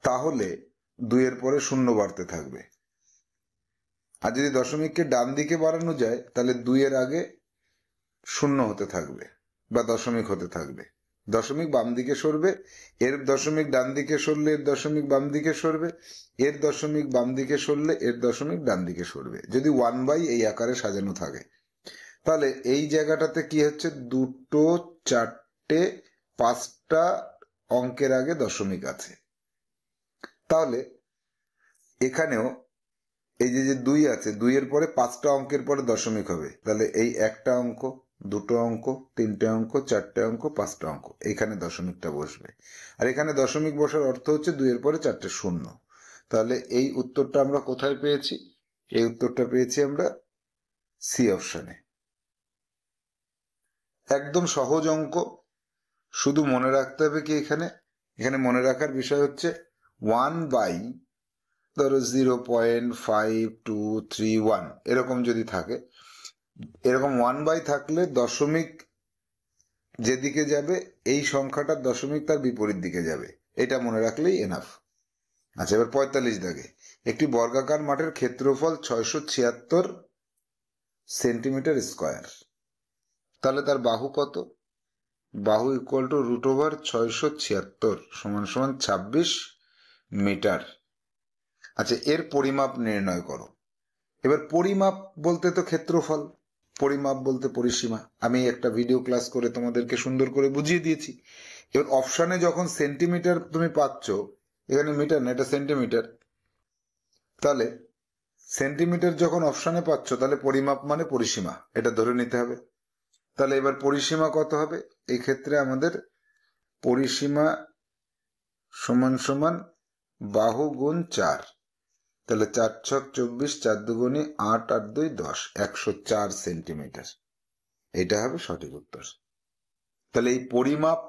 তাহলে 2 এর পরে শূন্য বাড়তে থাকবে। আর যদি দশমিককে ডান দিকে বাড়ানো যায়, তাহলে 2 এর আগে শূন্য হতে থাকবে বা দশমিক হতে থাকবে। দশমিক বাম দিকে সরবে, এর দশমিক ডান দিকে সরলে এর দশমিক বাম দিকে সরবে, এর দশমিক বাম দিকে সরলে এর দশমিক ডান দিকে সরবে, যদি 1/, এই আকারে সাজানো থাকে। তাহলে এই জায়গাটাতে কি হচ্ছে, 2, 4, 5টা অঙ্কের আগে দশমিক আছে। তাহলে এখানেও এই যে 2 আছে, 2 এর পরে 5টা অঙ্কের পরে দশমিক হবে। তাহলে এই একটা অঙ্ক, 2টো অঙ্ক, 3টে অঙ্ক, 4টে অঙ্ক, 5টা অঙ্ক, এখানে দশমিকটা বসবে। আর এখানে দশমিক বসার অর্থ হচ্ছে 2 এর পরে 4টে শূন্য। তাহলে এই উত্তরটা আমরা কোথায় পেয়েছি? এই উত্তরটা পেয়েছি আমরা সি অপশনে। একদম সহজ অঙ্ক। শুধু মনে রাখতে হবে কি, এখানে মনে রাখার বিষয় হচ্ছে 1/, ধরো 0.5231 এরকম যদি থাকে, এরকম 1/, থাকলে দশমিক যেদিকে যাবে এই সংখ্যাটার দশমিক তার বিপরীত দিকে যাবে। এটা মনে রাখলেই এনাফ। আচ্ছা, এবার 45 দাগে। একটি বর্গাকার মাঠের ক্ষেত্রফল 676 সেন্টিমিটার স্কোয়ার। তাহলে তার বাহু কত? বাহু ইকুয়াল টু √676 সমান সমান 26 মিটার। আচ্ছা, এর পরিমাপ নির্ণয় করো। এবার পরিমাপ বলতে তো ক্ষেত্রফল, পরিমাপ বলতে পরিসীমা। আমি একটা ভিডিও ক্লাস করে তোমাদেরকে সুন্দর করে বুঝিয়ে দিয়েছি। এবার অপশানে যখন সেন্টিমিটার তুমি পাচ্ছ, এখানে মিটার না, এটা সেন্টিমিটার। তাহলে সেন্টিমিটার যখন অপশানে পাচ্ছ, তাহলে পরিমাপ মানে পরিসীমা, এটা ধরে নিতে হবে। তাহলে এবার পরিসীমা কত হবে? এই ক্ষেত্রে আমাদের পরিসীমা সমান সমান বাহু গুণ 4। তাহলে 4 ছক 24, 4 দুগুণে 8, 8 2 10, 104 সেন্টিমিটার। এটা হবে সঠিক উত্তর। তাহলে এই পরিমাপ,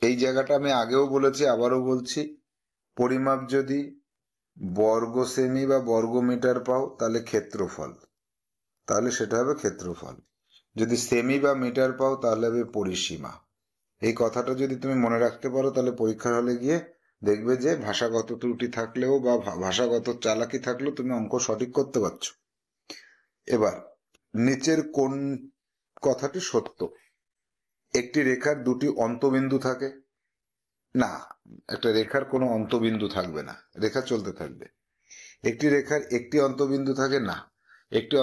এই জায়গাটা আমি আগেও বলেছি, আবারও বলছি, পরিমাপ যদি বর্গ সেমি বা বর্গ মিটার পাও, তাহলে ক্ষেত্রফল, তাহলে সেটা হবে ক্ষেত্রফল। যদি সেমি বা মিটার পাও, তাহলে হবে পরিসীমা। এই কথাটা যদি তুমি মনে রাখতে পারো, তাহলে পরীক্ষার হলে গিয়ে দেখবে যে ভাষাগত ত্রুটি থাকলেও বা ভাষাগত চালাকি থাকলেও তুমি অঙ্ক সঠিক করতে পারছো। এবার নিচের কোন কথাটি সত্য? একটি রেখার 2টি অন্তবিন্দু থাকে না, একটা রেখার কোনো অন্তবিন্দু থাকবে না, রেখা চলতে থাকবে। একটি রেখার একটি অন্তবিন্দু থাকে না, একটি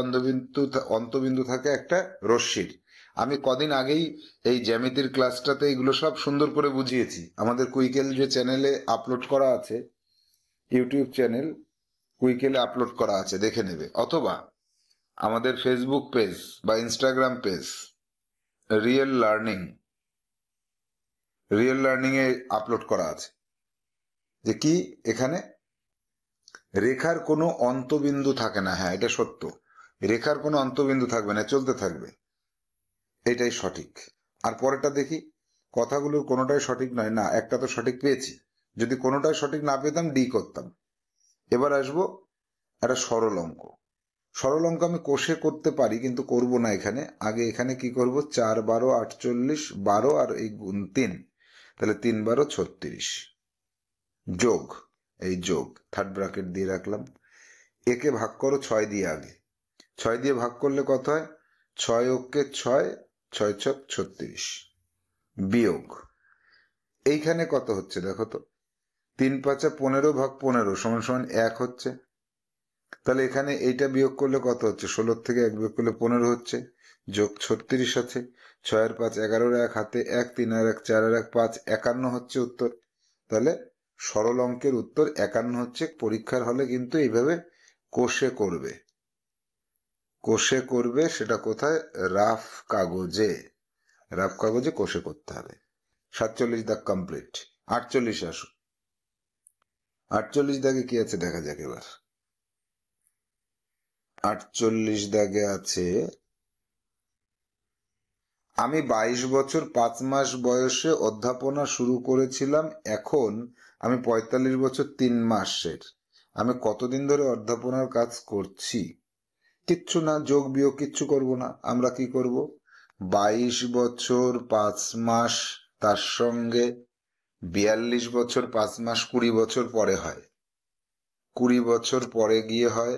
অন্তবিন্দু থাকে একটা রশ্মির। আমি কদিন আগেই এই জ্যামিতির ক্লাসটাতে এগুলো সব সুন্দর করে বুঝিয়েছি। আমাদের কুইকেল যে চ্যানেলে আপলোড করা আছে, ইউটিউব চ্যানেল কুইকেলে আপলোড করা আছে, দেখে নেবে। অথবা আমাদের ফেসবুক পেজ বা ইনস্টাগ্রাম পেজ রিয়েল লার্নিং এ আপলোড করা আছে। যে কি, এখানে রেখার কোনো অন্তবিন্দু থাকে না। হ্যাঁ, এটা সত্য, রেখার কোনো অন্তবিন্দু থাকবে না, চলতে থাকবে, এটাই সঠিক। আর পরেরটা দেখি, কথাগুলোর কোনোটাই সঠিক নয়। না, একটা তো সঠিক পেয়েছি, যদি কোনোটাই সঠিক না পেতাম ডি করতাম। এবার আসবো একটা সরল অঙ্ক। সরল অঙ্ক আমি কোষে করতে পারি, কিন্তু করব না এখানে। আগে এখানে কি করব, 4 12 48 12 আর এই গুণ 3, তাহলে 3 12 36 যোগ, এই যোগ থার্ড ব্র্যাকেট দিয়ে রাখলাম। একে ভাগ করো 6 দিয়ে, আগে 6 দিয়ে ভাগ করলে কত হয়? 6 অক্ষে 6, 6 ছক 36 বিয়োগ, এইখানে কত হচ্ছে দেখো তো, 3 5 15 ভাগ 15 সমান সমান 1 হচ্ছে। তাহলে এখানে এইটা বিয়োগ করলে কত হচ্ছে? 16 থেকে 1 বিয়োগ করলে 15 হচ্ছে, যোগ 36 আছে, 6 আর 5 11, 1 হাতে 1, 3 আর 1 4 আর 1 5, 51 হচ্ছে উত্তর। তাহলে সরল অঙ্কের উত্তর 51 হচ্ছে। পরীক্ষার হলে কিন্তু এইভাবে কোষে করবে। কোষে করবে সেটা কোথায়? রাফ কাগজে। রাফ কাগজে কোষে করতে হবে। 47 দাগ কমপ্লিট। 48 আসো। 48 দাগে কি আছে দেখা যাক এবার। 48 দাগে আছে, আমি 22 বছর 5 মাস বয়সে অধ্যাপনা শুরু করেছিলাম, এখন আমি 45 বছর 3 মাসের। আমি কতদিন ধরে অধ্যাপনার কাজ করছি? কিচ্ছু না, যোগ বিয়োগ কিচ্ছু করব না। আমরা কি করব? 22 বছর 5 মাস তার সঙ্গে 42 বছর 5 মাস 20 বছর পরে হয়। 20 বছর পরে গিয়ে হয়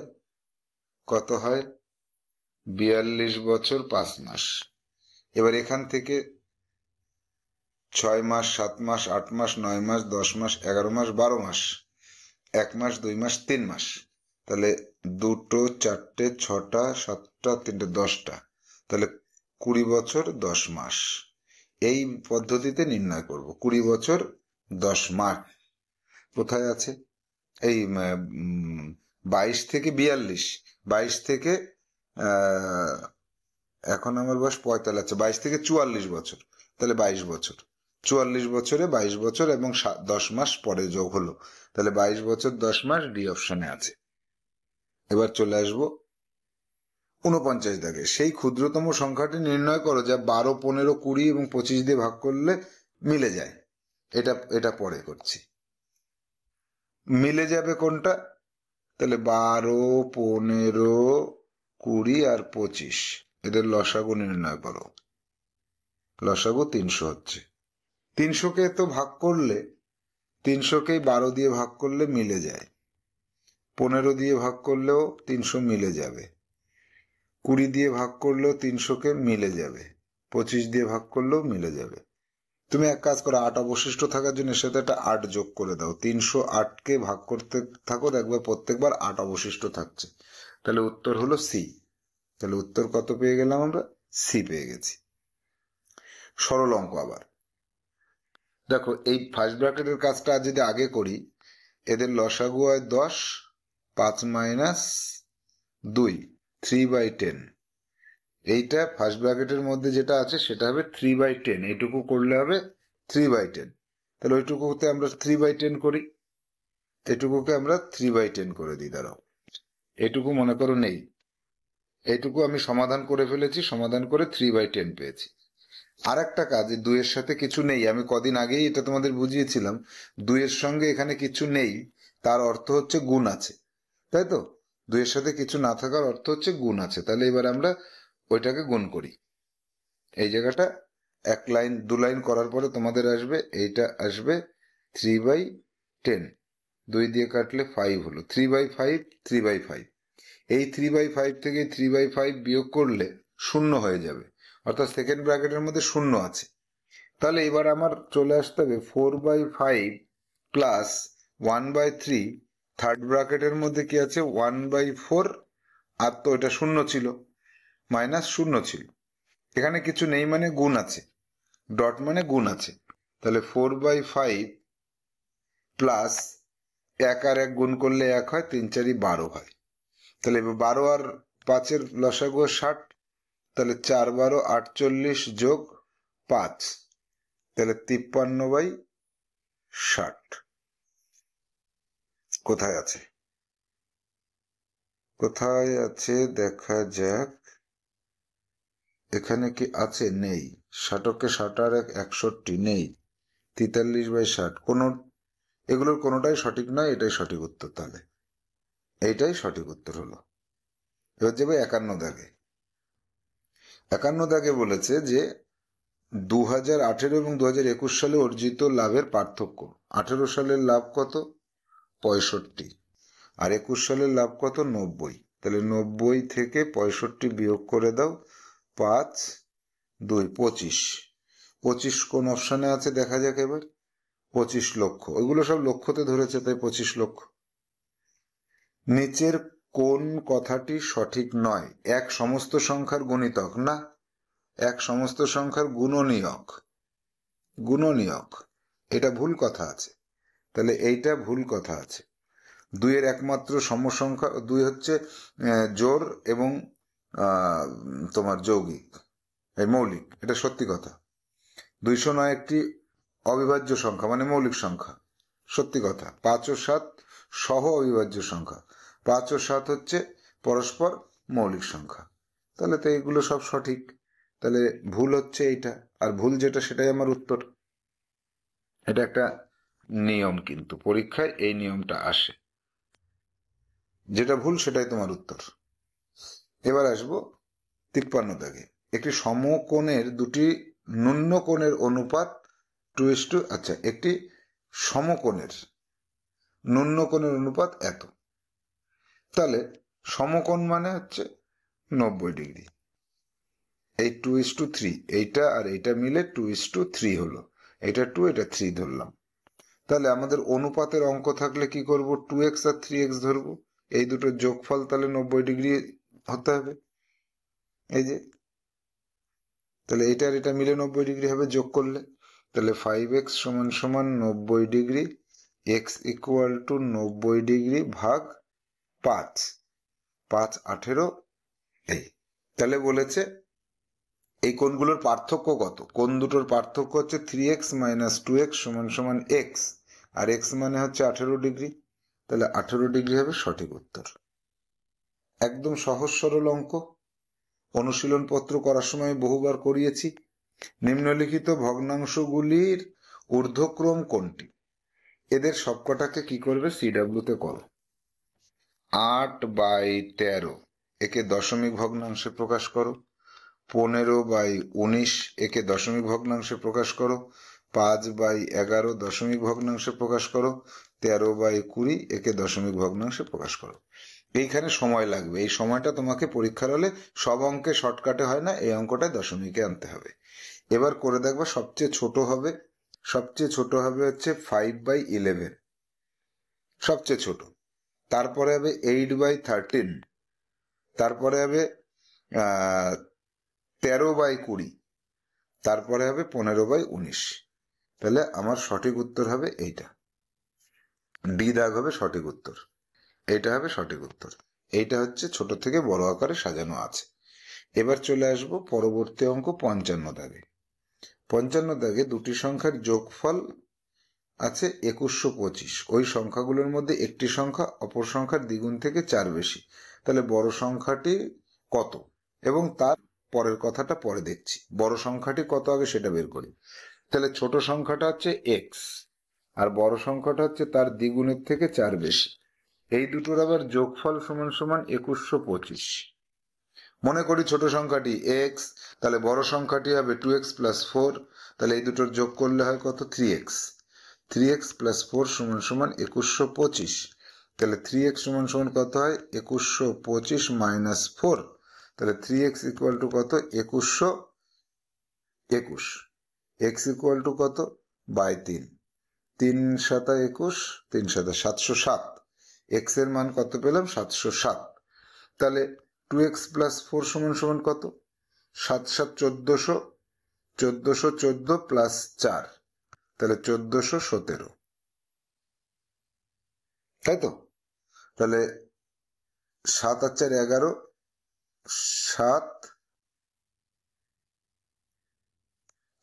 কত হয়? 42 বছর 5 মাস। এবার এখান থেকে 6 মাস 7 মাস 8 মাস 9 মাস 10 মাস 11 মাস 12 মাস, 1 মাস 2 মাস 3 মাস, তাহলে 2 4 6 7 3 10টা, তাহলে 20 বছর 10 মাস। এই পদ্ধতিতে নির্ণয় করব 20 বছর 10 মাস। কোথায় আছে? এই 22 থেকে 42, 22 থেকে এখন আমার বয়স 45, আছে 22 থেকে 44 বছর, তাহলে 22 বছর। 44 বছরে 22 বছর এবং 10 মাস পরে যোগ হলো, তাহলে 22 বছর 10 মাস, ডি অপশনে আছে। এবার চলে আসবো 49 দাগে। সেই ক্ষুদ্রতম সংখ্যাটি নির্ণয় করো যা 12, 15, 20 এবং 25 দিয়ে ভাগ করলে মিলে যায়। এটা পরে করছি। মিলে যাবে কোনটা? তাহলে 12, 15, 20 আর 25, এদের লসাগু নির্ণয় করো। লসাগু 300 হচ্ছে। 300কে তো ভাগ করলে, 300কেই 12 দিয়ে ভাগ করলে মিলে যায়। 15 দিয়ে ভাগ করলেও 300 মিলে যাবে। 20 দিয়ে ভাগ করলেও 300কে মিলে যাবে। 25 দিয়ে ভাগ করলেও মিলে যাবে। তুমি এক কাজ করো, 8 অবশিষ্ট থাকার জন্য এর সাথে একটা 8 যোগ করে দাও। 308কে ভাগ করতে থাকো, দেখবে প্রত্যেকবার 8 অবশিষ্ট থাকছে। তাহলে উত্তর হলো সি। তাহলে উত্তর কত পেয়ে গেলাম আমরা? সি পেয়ে গেছি। সরল অঙ্ক আবার দেখো, এই ফার্স্ট ব্র্যাকেটের কাজটা যদি আগে করি, এদের লসাগু হয় 10, 5 মাইনাস 2, 3/10। এইটা ফার্স্ট ব্র্যাকেটের মধ্যে যেটা আছে সেটা হবে 3/10। এইটুকু করলে হবে 3/10। তাহলে ওইটুকুতে আমরা 3/10 করি, এটুকুকে আমরা 3/10 করে দিই। দাঁড়াও, এটুকু মনে করো নেই, এইটুকু আমি সমাধান করে ফেলেছি, সমাধান করে 3/10 পেয়েছি। আর একটা কাজ, 2-এর সাথে কিছু নেই, আমি কদিন আগেই এটা তোমাদের বুঝিয়েছিলাম। 2-এর সঙ্গে এখানে কিছু নেই, তার অর্থ হচ্ছে গুণ আছে, তাই তো? 2-এর সাথে কিছু না থাকার অর্থ হচ্ছে গুণ আছে। তাহলে এবার আমরা ওইটাকে গুণ করি। এই জায়গাটা 1 লাইন 2 লাইন করার পরে তোমাদের আসবে, এইটা আসবে 3/10। 2 দিয়ে কাটলে 5 হলো, 3/5, 3/5। এই 3/5 থেকে 3/5 বিয়োগ করলে 0 হয়ে যাবে, অর্থাৎ সেকেন্ড ব্র্যাকেটের মধ্যে 0 আছে। তাহলে এবার আমার চলে আসতে হবে 4/5 প্লাস 1/3। থার্ড ব্র্যাকেটের মধ্যে কি আছে? 1/4, আর তো এটা 0 ছিল, মাইনাস 0 ছিল। এখানে কিছু নেই মানে গুণ আছে, ডট মানে গুণ আছে। তাহলে 4/5 প্লাস 1 আর 1 গুণ করলে 1 হয়, 3 4 12 হয়। তাহলে 12 আর 5-এর লসাগু 60, তাহলে 4 12 48 যোগ 5, তাহলে 53/60। কোথায় আছে? কোথায় আছে দেখা যাক। এখানে কি আছে? নেই। 60কে 60 আর 61 নেই। 43/60 কোন, এগুলোর কোনোটাই সঠিক নয়, এটাই সঠিক উত্তর। তাহলে এইটাই সঠিক উত্তর হলো। এবার যাবে 51 দাগে। 51 দাগে বলেছে যে 2018 এবং 2021 সালে অর্জিত লাভের পার্থক্য। 18 সালের লাভ কত? 65, আর 21 সালের লাভ কত? 90। তাহলে 90 থেকে 65 বিয়োগ করে দাও, 5 2 25। 25 কোন অপশনে আছে দেখা যাক এবার। 25 লক্ষ, ওইগুলো সব লক্ষতে ধরেছে, তাই 25 লক্ষ। নিচের কোন কথাটি সঠিক নয়? এক সমস্ত সংখ্যার গুণিতক না, এক সমস্ত সংখ্যার গুণনীয়ক। গুণনীয়ক, এটা ভুল কথা আছে। তাহলে এইটা ভুল কথা আছে। 2-এর একমাত্র সমসংখ্যা, 2 হচ্ছে জোড় এবং তোমার যৌগিক, এই মৌলিক, এটা সত্যি কথা। 209 একটি অবিভাজ্য সংখ্যা, মানে মৌলিক সংখ্যা, সত্যি কথা। 5 ও 7 সহ অবিভাজ্য সংখ্যা, 5 ও 7 হচ্ছে পরস্পর মৌলিক সংখ্যা। তাহলে তো এগুলো সব সঠিক। তাহলে ভুল হচ্ছে এইটা, আর ভুল যেটা সেটাই আমার উত্তর। এটা একটা নিয়ম, কিন্তু পরীক্ষায় এই নিয়মটা আসে, যেটা ভুল সেটাই তোমার উত্তর। এবার আসবো 53 দাগে। একটি সমকোণের দুটি ন্যূন্য কোণের অনুপাত 2:, আচ্ছা, একটি সমকোণের ন্যূন্য কোণের অনুপাত এত। তাহলে সমকোণ মানে হচ্ছে 90°। এই 2:3, এইটা আর এইটা মিলে 2:3 হলো। এটা 2, এটা 3 ধরলাম। তাহলে আমাদের অনুপাতের অঙ্ক থাকলে কি করব, 2x আর 3x ধরবো। এই দুটোর যোগফল তাহলে 90° হতে হবে। এই যে, তাহলে এটা আর এটা মিলে 90° হবে যোগ করলে। তাহলে 5x সমান সমান 90°, x ইকুয়াল টু 90° ভাগ 5, 5 18। এই তাহলে বলেছে এই কোণগুলোর পার্থক্য কত? কোণ দুটোর পার্থক্য হচ্ছে 3x - 2x সমান সমান x, আর x মানে হচ্ছে 18°। তাহলে 18° হবে সঠিক উত্তর। একদম সহজ সরল অঙ্ক, অনুশীলন পত্র করার সময় বহুবার করিয়েছি। নিম্নলিখিত ভগ্নাংশগুলির ঊর্ধ্বক্রম কোনটি? এদের সবকটাকে কি করবে, সিডব্লিউ তে করো। 8/13 একে দশমিক ভগ্নাংশে প্রকাশ করো। 15/19 একে দশমিক ভগ্নাংশে প্রকাশ করো। 5/11 দশমিক ভগ্নাংশে প্রকাশ করো। 13/20 একে দশমিক ভগ্নাংশে প্রকাশ করো। এইখানে সময় লাগবে, এই সময়টা তোমাকে পরীক্ষার হলে সব অঙ্কে শর্টকাটে হয় না, এই অঙ্কটায় দশমিকে আনতে হবে। এবার করে দেখবো সবচেয়ে ছোট হবে। সবচেয়ে ছোট হবে হচ্ছে 5/11, সবচেয়ে ছোট। তারপরে হবে 8/13, তারপরে হবে 13/20, তারপরে হবে 15/19। তাহলে আমার সঠিক উত্তর হবে এইটা, ডি দাগ হবে সঠিক উত্তর। এইটা হবে সঠিক উত্তর। এইটা হচ্ছে ছোট থেকে বড় আকারে সাজানো আছে। এবার চলে আসবো পরবর্তী অঙ্ক 55 দাগে। 55 দাগে দুটি সংখ্যার যোগফল আছে 2125। ওই সংখ্যাগুলোর মধ্যে একটি সংখ্যা অপর সংখ্যার দ্বিগুণ থেকে 4 বেশি। তাহলে বড় সংখ্যাটি কত, এবং তার পরের কথাটা পরে দেখছি। বড় সংখ্যাটি কত আগে সেটা বের করি। তাহলে ছোট সংখ্যাটা হচ্ছে x, আর বড় সংখ্যাটা হচ্ছে তার দ্বিগুণের থেকে 4 বেশি। এই দুটোর আবার যোগফল সমান সমান 2125। মনে করি ছোট সংখ্যাটি x, তাহলে বড় সংখ্যাটি হবে 2x + 4। তাহলে এই দুটোর যোগ করলে হয় কত, 3x। 3x + 4 সমান সমান 2125। তাহলে 3x সমান সমান কত হয়, 2125 - 4। তাহলে 3x ইকুয়াল টু কত, 2121। x ইকুয়াল টু কত, 3। 3 × 21, 3 × 707। x এর মান কত পেলাম, 707। তাহলে 2x + 4 সমান সমান কত, 7 7 1400, 1414 প্লাস 4, তাহলে 1417, তাই তো? তাহলে 7 আর 4 11, 7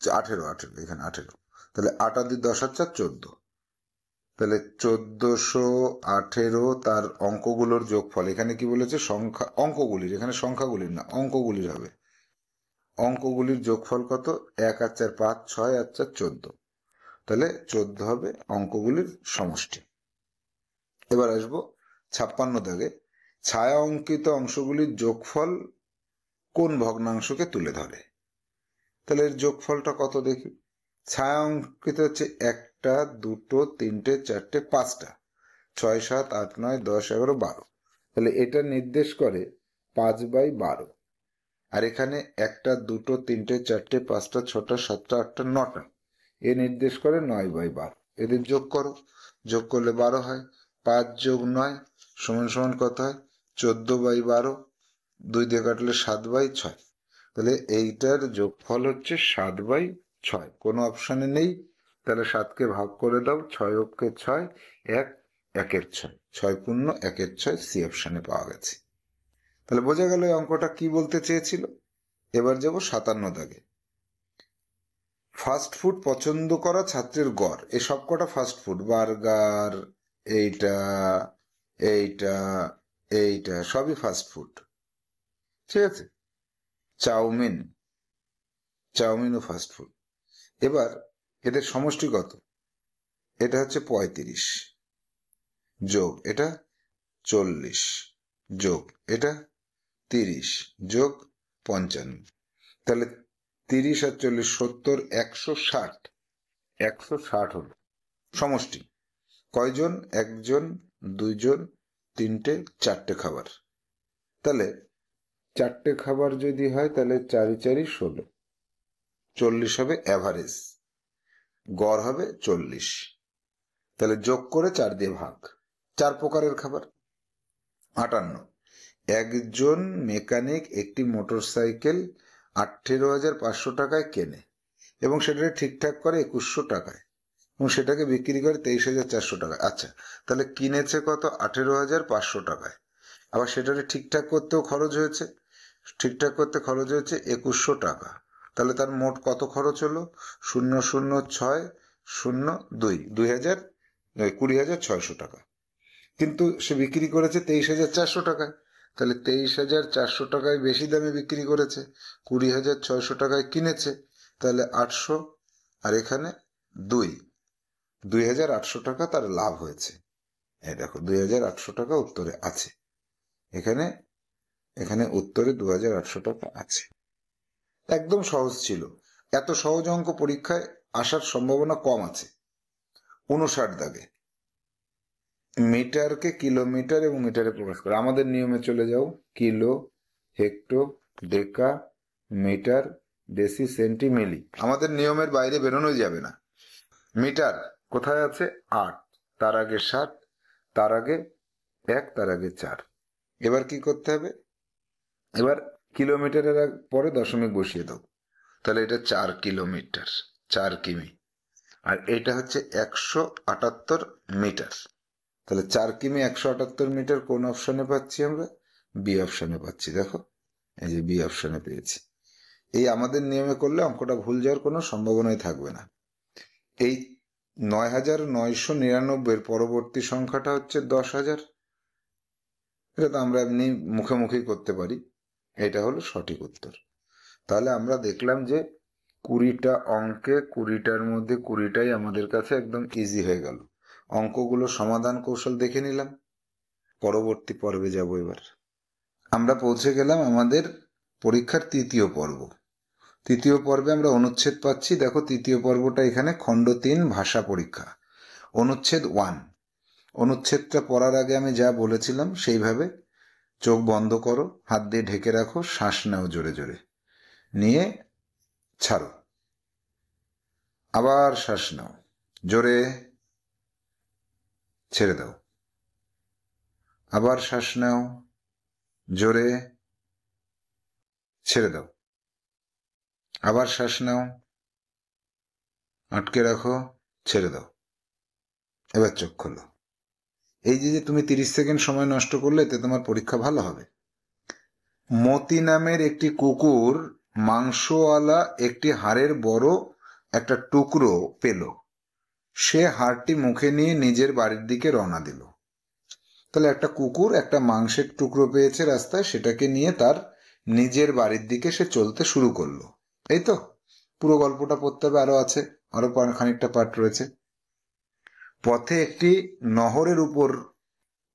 18, 18 এখানে 18। তাহলে 8 আর 2 10 আর 4 14। তাহলে 1418 তার অঙ্কগুলোর যোগফল। এখানে কি বলেছে, সংখ্যা অঙ্কগুলির, এখানে সংখ্যাগুলির না, অঙ্কগুলির হবে। অঙ্কগুলির যোগফল কত, 1 আর 4 5, 6 আর 4 14। তাহলে 14 হবে অঙ্কগুলির সমষ্টি। এবার আসবো 56 দাগে। ছায়া অঙ্কিত অংশগুলির যোগফল কোন ভগ্নাংশকে তুলে ধরে? তাহলে এর যোগফলটা কত দেখি। ছায়া অঙ্কিত হচ্ছে 1, 2, 3, 4, 5টা, 6, 7, 8, 9, 10, 11, 12। তাহলে এটা নির্দেশ করে 5/12। আর এখানে 1, 2, 3, 4, 5টা, 6টা, 7টা, 8টা, 9টা, এ নির্দেশ করে 9/12। এদের যোগ করো, যোগ করলে 12 হয়। 5 + 9 সমান সমান কত হয়, 14/12। 2 দিয়ে কাটলে 7/6। তাহলে এইটার যোগফল হচ্ছে 7/6। কোনো অপশানে নেই, তাহলে 7কে ভাগ করে দাও, 6 অক্ষে 6, 1 1 এর 6, 6 × 1 = 6, সি অপশানে পাওয়া গেছে। তাহলে বোঝা গেল এই অঙ্কটা কি বলতে চেয়েছিল। এবার যাব 57 দাগে। ফাস্ট ফুড পছন্দ করা ছাত্রের গড়, এই সবকটা ফাস্ট ফুড, বার্গার, এইটা এইটা এইটা সবই ফাস্ট ফুড, ঠিক আছে। চাউমিনও ফাস্ট ফুড। এবার এদের সমষ্টি কত? এটা হচ্ছে 35 যোগ এটা 40 যোগ এটা 30 যোগ 55, তাহলে 30 আর 40 70, 160। 160 হলো সমষ্টি। কয়জন? একজন, দুইজন, তিনটে, চারটে খাবার। তাহলে চারটে খাবার যদি হয় তাহলে 4 4 16, 40 হবে অ্যাভারেজ, গড় হবে 40। তাহলে যোগ করে 4 দিয়ে ভাগ। 4 প্রকারের খাবার। 58, একজন মেকানিক একটি মোটরসাইকেল 18,500 টাকায় কেনে এবং সেটাকে ঠিকঠাক করে 2100 টাকায় এবং সেটাকে বিক্রি করে 23,400 টাকায়। আচ্ছা, তাহলে কিনেছে কত? 18,500 টাকায়। আবার সেটাকে ঠিকঠাক করতেও খরচ হয়েছে, ঠিকঠাক করতে খরচ হয়েছে 2100 টাকা। তাহলে তার মোট কত খরচ হলো? 0,0602, 20,600 টাকা। কিন্তু সে বিক্রি করেছে 23,400 টাকায়। তাহলে 23,400 টাকায় বেশি দামে বিক্রি করেছে, 20,600 টাকায় কিনেছে, তাহলে 800 আর এখানে 2,800 টাকা তার লাভ হয়েছে। এই দেখো 2,800 টাকা উত্তরে আছে। এখানে এখানে উত্তরে 2,800 টাকা আছে। একদম সহজ ছিল। এত সহজ অঙ্ক পরীক্ষায় আসার সম্ভাবনা কম আছে। 59 দাগে মিটারকে কিলোমিটার এবং মিটারে প্রকাশ করে। আমাদের নিয়মে চলে যাও। কিলো, হেক্টো, ডেকা, মিটার, ডেসি, সেন্টি, মিলি। আমাদের নিয়মের বাইরে বেরোনোই যাবে না। মিটার কোথায় আছে? 8, তার আগে 7, তার আগে 1, তার আগে 4। এবার কি করতে হবে? এবার কিলোমিটারের পরে দশমিক বসিয়ে দাও। তাহলে এটা 4 কিলোমিটার, 4 কিমি। আর এটা হচ্ছে 178 মিটার। তাহলে 4 কিমি 178 মিটার কোন অপশনে পাচ্ছি আমরা? বি অপশনে পাচ্ছি। দেখো, এই যে বি অপশনে পেয়েছি। এই আমাদের নিয়মে করলে অঙ্কটা ভুল যাওয়ার কোনো সম্ভাবনাই থাকবে না। এই 9,999 পরবর্তী সংখ্যাটা হচ্ছে 10,000। এটা তো আমরা এমনি মুখে মুখেই করতে পারি। এটা হলো সঠিক উত্তর। তাহলে আমরা দেখলাম যে 20টা অঙ্কে 20টার মধ্যে 20টাই আমাদের কাছে একদম ইজি হয়ে গেল। অঙ্কগুলো সমাধান কৌশল দেখে নিলাম। পরবর্তী পর্বে যাব। এবার আমরা পৌঁছে গেলাম আমাদের পরীক্ষার তৃতীয় পর্ব। তৃতীয় পর্বে আমরা অনুচ্ছেদ পাচ্ছি। দেখো, তৃতীয় পর্বটা এখানে খণ্ড 3 ভাষা পরীক্ষা, অনুচ্ছেদ 1। অনুচ্ছেদটা পড়ার আগে আমি যা বলেছিলাম সেইভাবে চোখ বন্ধ করো, হাত দিয়ে ঢেকে রাখো, শ্বাস নাও জোরে জোরে, নিয়ে ছাড়ো, আবার শ্বাস নাও, জোরে ছেড়ে দাও, আবার শ্বাস নাও, জোরে ছেড়ে দাও, আবার শ্বাস নাও, আটকে রাখো, ছেড়ে দাও। এবার চোখ খোলো। এই যে তুমি 30 সেকেন্ড সময় নষ্ট করলে, এতে তোমার পরীক্ষা ভালো হবে। মতি নামের একটি কুকুর মাংসওয়ালা একটি হাড়ের বড় একটা টুকরো পেল। সে হাড়টি মুখে নিয়ে নিজের বাড়ির দিকে রওনা দিল। তাহলে একটা কুকুর একটা মাংসের টুকরো পেয়েছে রাস্তায়, সেটাকে নিয়ে তার নিজের বাড়ির দিকে সে চলতে শুরু করলো। এই তো পুরো গল্পটা পড়তে হবে, আরো আছে, আরো খানিকটা পার্ট রয়েছে। পথে একটি নহরের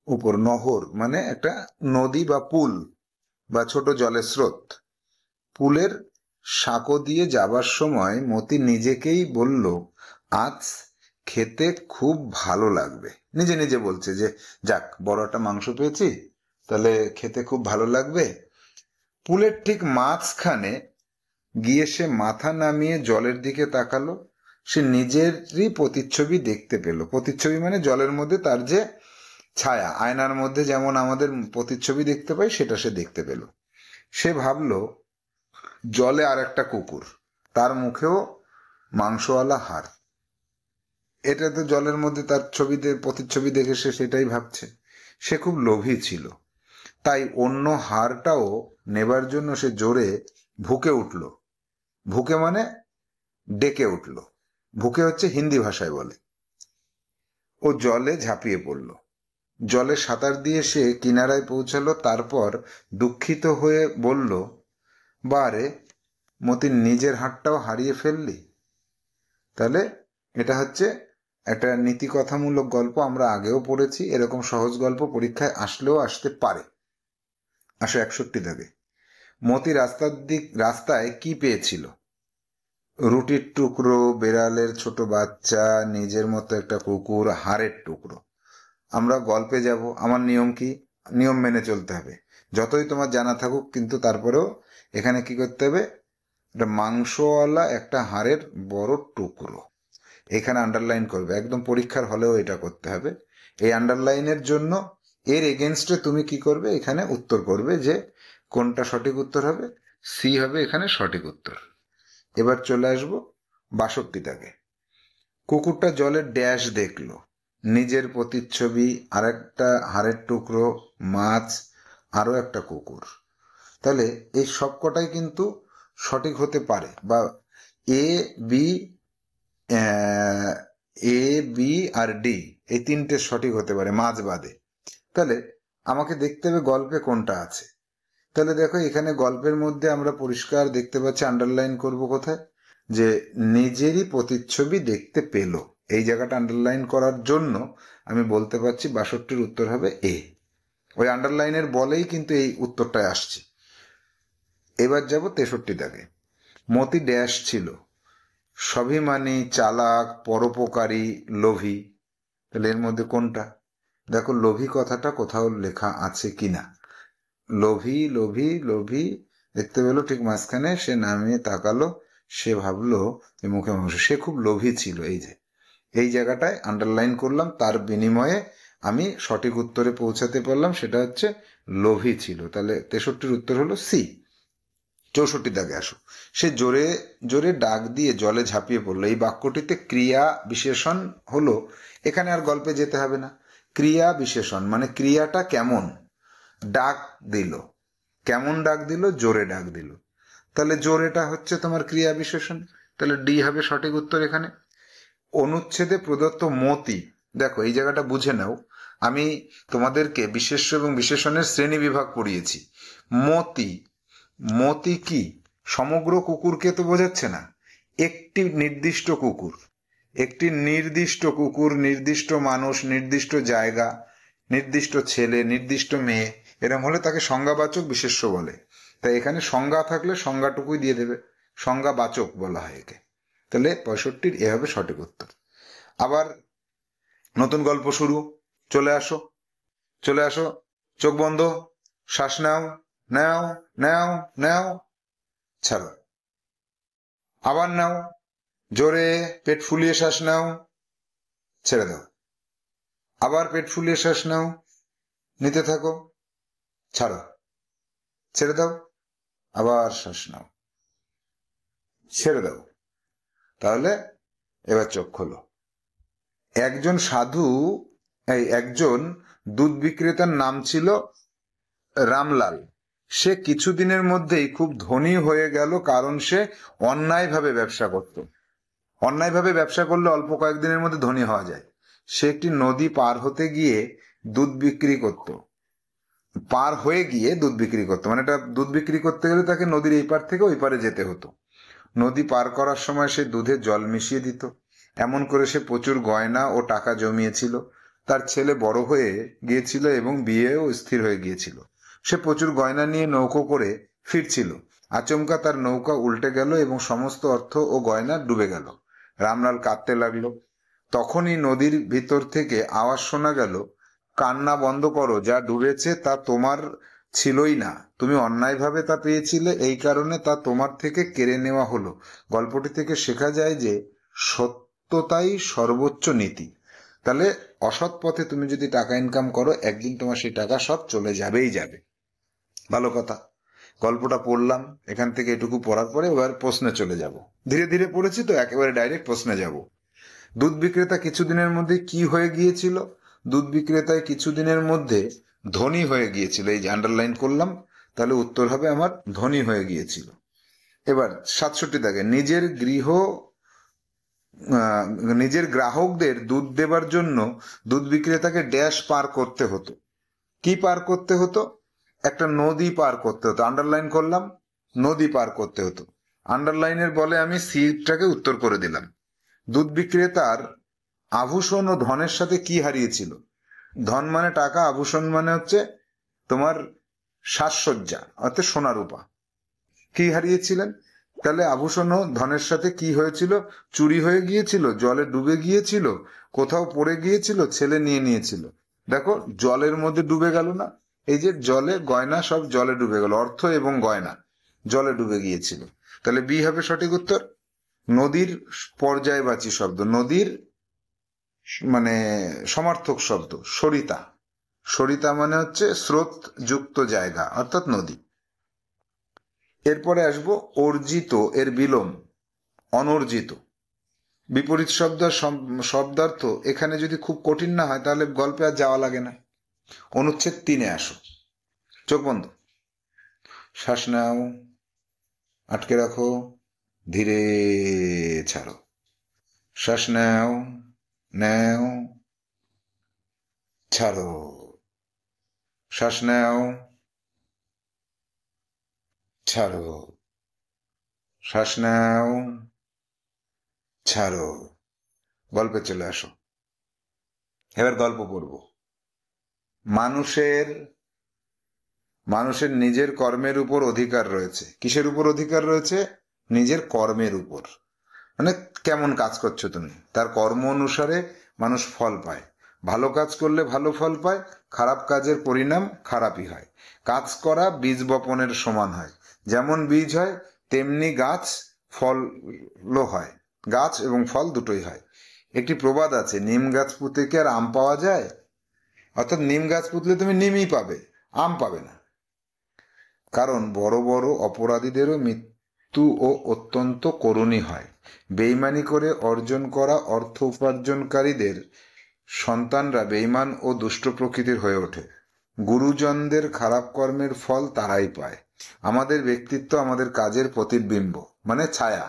উপর নহর মানে একটা নদী বা পুল বা ছোট জলের স্রোত। পুলের সাঁকো দিয়ে যাবার সময় মতি নিজেকেই বলল, আজ খেতে খুব ভালো লাগবে। নিজে নিজে বলছে যে যাক, বড় একটা মাংস পেয়েছি, তাহলে খেতে খুব ভালো লাগবে। পুলের ঠিক মাঝখানে গিয়ে সে মাথা নামিয়ে জলের দিকে তাকালো। সে নিজেরই প্রতিচ্ছবি দেখতে পেল। প্রতিচ্ছবি মানে জলের মধ্যে তার যে ছায়া, আয়নার মধ্যে যেমন আমাদের প্রতিচ্ছবি দেখতে পাই, সেটা সে দেখতে পেল। সে ভাবল জলে আর একটা কুকুর, তার মুখেও মাংসওয়ালা হাড়। এটা তো জলের মধ্যে তার ছবিতে প্রতিচ্ছবি দেখে সে সেটাই ভাবছে। সে খুব লোভী ছিল। তাই অন্য হারটাও নেবার জন্য সে জোরে ভুকে উঠল। ভুকে মানে ডেকে উঠল। ভুকে হচ্ছে হিন্দি ভাষায় বলে। ও জলে ঝাঁপিয়ে পড়ল। জলে সাঁতার দিয়ে সে কিনারায় পৌঁছালো। তারপর দুঃখিত হয়ে বলল, বারে মতির নিজের হাতটাও হারিয়ে ফেললি। তাহলে এটা হচ্ছে একটা নীতিকথামূলক গল্প। আমরা আগেও পড়েছি। এরকম সহজ গল্প পরীক্ষায় আসলেও আসতে পারে। 61 দাগে মতি রাস্তায় কি পেয়েছিল? রুটির টুকরো, বেড়ালের ছোট বাচ্চা, নিজের মতো একটা কুকুর, হাড়ের টুকরো। আমরা গল্পে যাব, আমার নিয়ম কি? নিয়ম মেনে চলতে হবে। যতই তোমার জানা থাকুক, কিন্তু তারপরেও এখানে কি করতে হবে? একটা মাংসওয়ালা একটা হাড়ের বড় টুকরো এখানে আন্ডারলাইন করবে। একদম পরীক্ষার হলেও এটা করতে হবে। এই আন্ডারলাইনের জন্য এর এগেনস্টে তুমি কি করবে? এখানে উত্তর করবে যে কোনটা সঠিক উত্তর হবে। সি হবে এখানে সঠিক উত্তর। এবার চলে আসবো 62 দাগে। কুকুরটা জলের ড্যাশ দেখলো, নিজের প্রতিচ্ছবি, আর একটা হাড়ের টুকরো, মাছ, আরো একটা কুকুর। তাহলে এই সবকটাই কিন্তু সঠিক হতে পারে, বা এ বি আর ডি এই তিনটে সঠিক হতে পারে, মাছ বাদে। তাহলে আমাকে দেখতে হবে গল্পে কোনটা আছে। তাহলে দেখো এখানে গল্পের মধ্যে আমরা পরিষ্কার দেখতে পাচ্ছি, আন্ডারলাইন করব কোথায়, যে নিজেরই প্রতিচ্ছবি দেখতে পেল। এই জায়গাটা আন্ডারলাইন করার জন্য আমি বলতে পারছি 62 উত্তর হবে এ। ওই আন্ডারলাইনের বলেই কিন্তু এই উত্তরটায় আসছে। এবার যাব 63 দাগে। মতি ড্যাশ ছিল, স্বাভিমানী, চালাক, পরোপকারী, লোভী। তাহলে এর মধ্যে কোনটা? দেখো লোভী কথাটা কোথাও লেখা আছে কিনা। লোভী লোভী লোভী দেখতে পেলো ঠিক মাঝখানে। সে নামিয়ে তাকালো, সে ভাবলো যে মুখে মাংস। সে খুব লোভী ছিল। এই যে এই জায়গাটায় আন্ডারলাইন করলাম, তার বিনিময়ে আমি সঠিক উত্তরে পৌঁছাতে পারলাম, সেটা হচ্ছে লোভী ছিল। তাহলে 63 উত্তর হলো সি। 64 দাগে আসো। সে জোরে জোরে ডাক দিয়ে জলে ঝাঁপিয়ে পড়লো। এই বাক্যটিতে ক্রিয়া বিশেষণ হলো, এখানে আর গল্পে যেতে হবে না। ক্রিয়া বিশেষণ মানে ক্রিয়াটা কেমন, ডাক দিল। কেমন ডাক দিল? জোরে ডাক দিল। তাহলে জোরেটা হচ্ছে তোমার ক্রিয়া বিশেষণ। তাহলে ডি হবে সঠিক উত্তর এখানে। অনুচ্ছেদে প্রদত্ত মতি, দেখো এই জায়গাটা বুঝে নাও। আমি তোমাদেরকে বিশেষ্য এবং বিশেষণের শ্রেণী বিভাগ পড়িয়েছি। মতি, মতি কি সমগ্র কুকুরকে তো বোঝাচ্ছে না, একটি নির্দিষ্ট কুকুর। একটি নির্দিষ্ট কুকুর, নির্দিষ্ট মানুষ, নির্দিষ্ট জায়গা, নির্দিষ্ট ছেলে, নির্দিষ্ট মেয়ে, এরম হলে তাকে সংজ্ঞাবাচক বিশেষ্য বলে। তাই এখানে সংজ্ঞা থাকলে সংজ্ঞাটুকুই দিয়ে দেবে, সংজ্ঞাবাচক বলা হয় একে। তাহলে 65 এ হবে সঠিক উত্তর। আবার নতুন গল্প শুরু। চলে আসো, চলে আসো। চোখ বন্ধ, শ্বাস নাও, নাও, নাও, নাও, ছাড়ো। আবার নাও, জোরে পেট ফুলিয়ে শ্বাস নাও, ছেড়ে দাও। আবার পেট ফুলিয়ে শ্বাস নাও, নিতে থাকো, ছাড়ো, ছেড়ে দাও, আবার শ্বাস নাও, ছেড়ে দাও। তাহলে এবার চোখ খোলো। একজন দুধ বিক্রেতার নাম ছিল রামলাল। সে কিছুদিনের মধ্যেই খুব ধনী হয়ে গেল, কারণ সে অন্যায়ভাবে ব্যবসা করত। অন্যায়ভাবে ব্যবসা করলে অল্প কয়েকদিনের মধ্যে ধনী হওয়া যায়। সে একটি নদী পার হতে গিয়ে দুধ বিক্রি করত। পার হয়ে গিয়ে দুধ বিক্রি করতো, মানে এটা দুধ বিক্রি করতে গেলে তাকে নদীর এই পার থেকে ওই পারে যেতে হতো। নদী পার করার সময় সে দুধে জল মিশিয়ে দিত। এমন করে সে প্রচুর গয়না ও টাকা জমিয়েছিল। তার ছেলে বড় হয়ে গিয়েছিল এবং বিয়েও স্থির হয়ে গিয়েছিল। সে প্রচুর গয়না নিয়ে নৌকো করে ফিরছিল। আচমকা তার নৌকা উল্টে গেল এবং সমস্ত অর্থ ও গয়না ডুবে গেল। রামলাল কাঁদতে লাগলো। তখনই নদীর ভিতর থেকে আওয়াজ শোনা গেল, কান্না বন্ধ করো, যা ডুবেছে তা তোমার ছিলই না, তুমি অন্যায়ভাবে তা পেয়েছিলে, এই কারণে তা তোমার থেকে কেড়ে নেওয়া হলো। গল্পটি থেকে শেখা যায় যে সত্যতাই সর্বোচ্চ নীতি। তাহলে অসৎ পথে তুমি যদি টাকা ইনকাম করো, একদিন তোমার সেই টাকা সব চলে যাবেই যাবে। ভালো কথা। গল্পটা পড়লাম, এখান থেকে এটুকু পড়ার পরে এবার প্রশ্নে চলে যাব। ধীরে ধীরে পড়েছি তো, একেবারে ডাইরেক্ট প্রশ্নে যাব। দুধ বিক্রেতা কিছুদিনের মধ্যে কি হয়ে গিয়েছিল? দুধ বিক্রেতায় কিছুদিনের মধ্যে ধনী হয়ে গিয়েছিল, এই যে আন্ডারলাইন করলাম, তাহলে উত্তর হবে আমার ধনী হয়ে গিয়েছিল। এবার 67 দাগে, নিজের গ্রাহকদের দুধ দেবার জন্য দুধ বিক্রেতাকে ড্যাশ পার করতে হতো। কি পার করতে হতো? একটা নদী পার করতে হতো। আন্ডারলাইন করলাম, নদী পার করতে হতো। আন্ডারলাইনের বলে আমি সিটাকে উত্তর করে দিলাম। দুধ বিক্রেতার আভূষণ ও ধনের সাথে কি হারিয়েছিল? ধন মানে টাকা, আভূষণ মানে হচ্ছে তোমার সাজসজ্জা, অর্থাৎ সোনা রূপা। কি হারিয়েছিলেন? তাহলে আভূষণ ও ধনের সাথে কি হয়েছিল? চুরি হয়ে গিয়েছিল, জলে ডুবে গিয়েছিল, কোথাও পড়ে গিয়েছিল, ছেলে নিয়ে নিয়েছিল। দেখো জলের মধ্যে ডুবে গেল না, এই যে জলে গয়না সব জলে ডুবে গেল, অর্থ এবং গয়না জলে ডুবে গিয়েছিল। তাহলে বি হবে সঠিক উত্তর। নদীর পর্যায়বাচী শব্দ, নদীর মানে সমার্থক শব্দ সরিতা। সরিতা মানে হচ্ছে স্রোত যুক্ত জায়গা, অর্থাৎ নদী। এরপরে আসবো অর্জিত এর বিলোম অনর্জিত। বিপরীত শব্দার্থ এখানে যদি খুব কঠিন না হয় তাহলে গল্পে আর যাওয়া লাগে না। অনুচ্ছেদ 3-এ আসো। চোখ বন্ধ, শ্বাস নাও, আটকে রাখো, ধীরে ছাড়ো। শ্বাস নাও, নাও, ছাড়ো। শ্বাস নাও, ছাড়ো। শ্বাস নাও, ছাড়ো। গল্পে চলে আসো। এবার গল্প পড়ব। মানুষের নিজের কর্মের উপর অধিকার রয়েছে। কিসের উপর অধিকার রয়েছে? নিজের কর্মের উপর। মানে কেমন কাজ করছো তুমি, তার কর্ম অনুসারে মানুষ ফল পায়। ভালো কাজ করলে ভালো ফল পায়, খারাপ কাজের পরিণাম খারাপই হয়। কাজ করা বীজ বপনের সমান হয়। যেমন বীজ হয় তেমনি গাছ ফলও হয়, গাছ এবং ফল দুটোই হয়। একটি প্রবাদ আছে, নিম গাছ পুঁতে কি আর আম পাওয়া যায়? অর্থাৎ নিম গাছ পুঁতলে তুমি নিমই পাবে, আম পাবে না। কারণ বড় বড় অপরাধীদেরও মৃত্যু ও অত্যন্ত করুণই হয়। বেইমানি করে অর্জন করা অর্থ উপার্জনকারীদের সন্তানরা বেইমান ও দুষ্ট প্রকৃতির হয়ে ওঠে। গুরুজনদের খারাপ কর্মের ফল তারাই পায়। আমাদের ব্যক্তিত্ব আমাদের কাজের প্রতিবিম্ব, মানে ছায়া।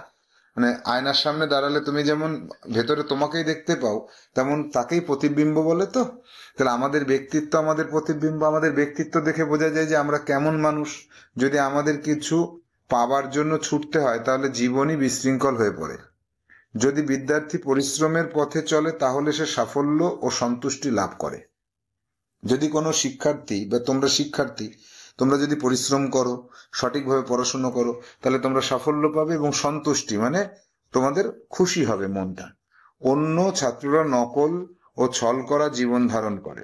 মানে আয়নার সামনে দাঁড়ালে তুমি যেমন ভেতরে তোমাকেই দেখতে পাও, তেমন তাকেই প্রতিবিম্ব বলে। তো তাহলে আমাদের ব্যক্তিত্ব আমাদের প্রতিবিম্ব। আমাদের ব্যক্তিত্ব দেখে বোঝা যায় যে আমরা কেমন মানুষ। যদি আমাদের কিছু পাবার জন্য ছুটতে হয় তাহলে জীবনই বিশৃঙ্খল হয়ে পড়ে। যদি বিদ্যার্থী পরিশ্রমের পথে চলে তাহলে সে সাফল্য ও সন্তুষ্টি লাভ করে। যদি কোনো শিক্ষার্থী বা তোমরা শিক্ষার্থী, তোমরা যদি পরিশ্রম করো, সঠিকভাবে পড়াশুনো করো, তাহলে তোমরা সাফল্য পাবে এবং সন্তুষ্টি মানে তোমাদের খুশি হবে মনটা। অন্য ছাত্ররা নকল ও ছল করা জীবন ধারণ করে।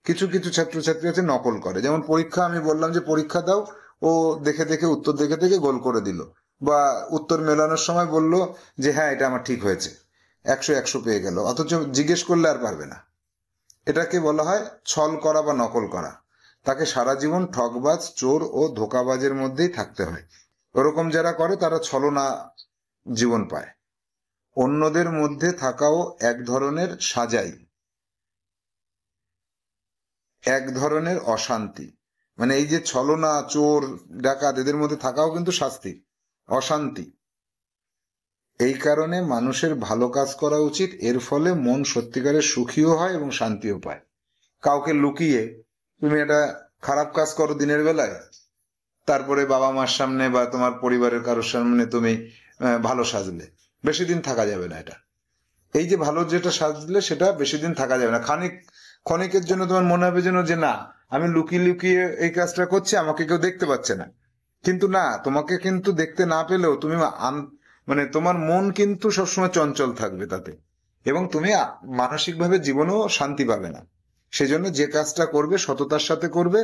কিছু কিছু ছাত্রছাত্রী আছে নকল করে। যেমন পরীক্ষা, আমি বললাম যে পরীক্ষা দাও, ও দেখে দেখে উত্তর দেখে দেখে গোল করে দিল, বা উত্তর মেলানোর সময় বলল যে হ্যাঁ এটা আমার ঠিক হয়েছে, 100 পেয়ে গেল, অথচ জিজ্ঞেস করলে আর পারবে না। এটাকে বলা হয় ছল করা বা নকল করা। তাকে সারা জীবন ঠকবাজ, চোর ও ধোঁকাবাজের মধ্যেই থাকতে হয়। ওরকম যারা করে তারা ছলনা জীবন পায়। অন্যদের মধ্যে থাকাও এক ধরনের সাজাই, এক ধরনের অশান্তি। মানে এই যে ছলনা, চোর, ডাকাত, এদের মধ্যে থাকাও কিন্তু শাস্তি, অশান্তি। এই কারণে মানুষের ভালো কাজ করা উচিত। এর ফলে মন সত্যিকারের সুখীও হয় এবং শান্তিও পায়। কাউকে লুকিয়ে তুমি একটা খারাপ কাজ করো দিনের বেলায়, তারপরে বাবা মার সামনে বা তোমার পরিবারের কারোর সামনে তুমি ভালো সাজলে, বেশি দিন থাকা যাবে না এটা। এই যে ভালো যেটা সাজলে সেটা বেশি দিন থাকা যাবে না। ক্ষণিকের জন্য তোমার মনে হবে যেন যে না, আমি লুকিয়ে লুকিয়ে এই কাজটা করছি, আমাকে কেউ দেখতে পাচ্ছে না। কিন্তু না, তোমাকে কিন্তু দেখতে না পেলেও তুমি মানে তোমার মন কিন্তু সবসময় চঞ্চল থাকবে তাতে, এবং তুমি মানসিকভাবে জীবনেও শান্তি পাবে না। সেজন্য যে কাজটা করবে সততার সাথে করবে।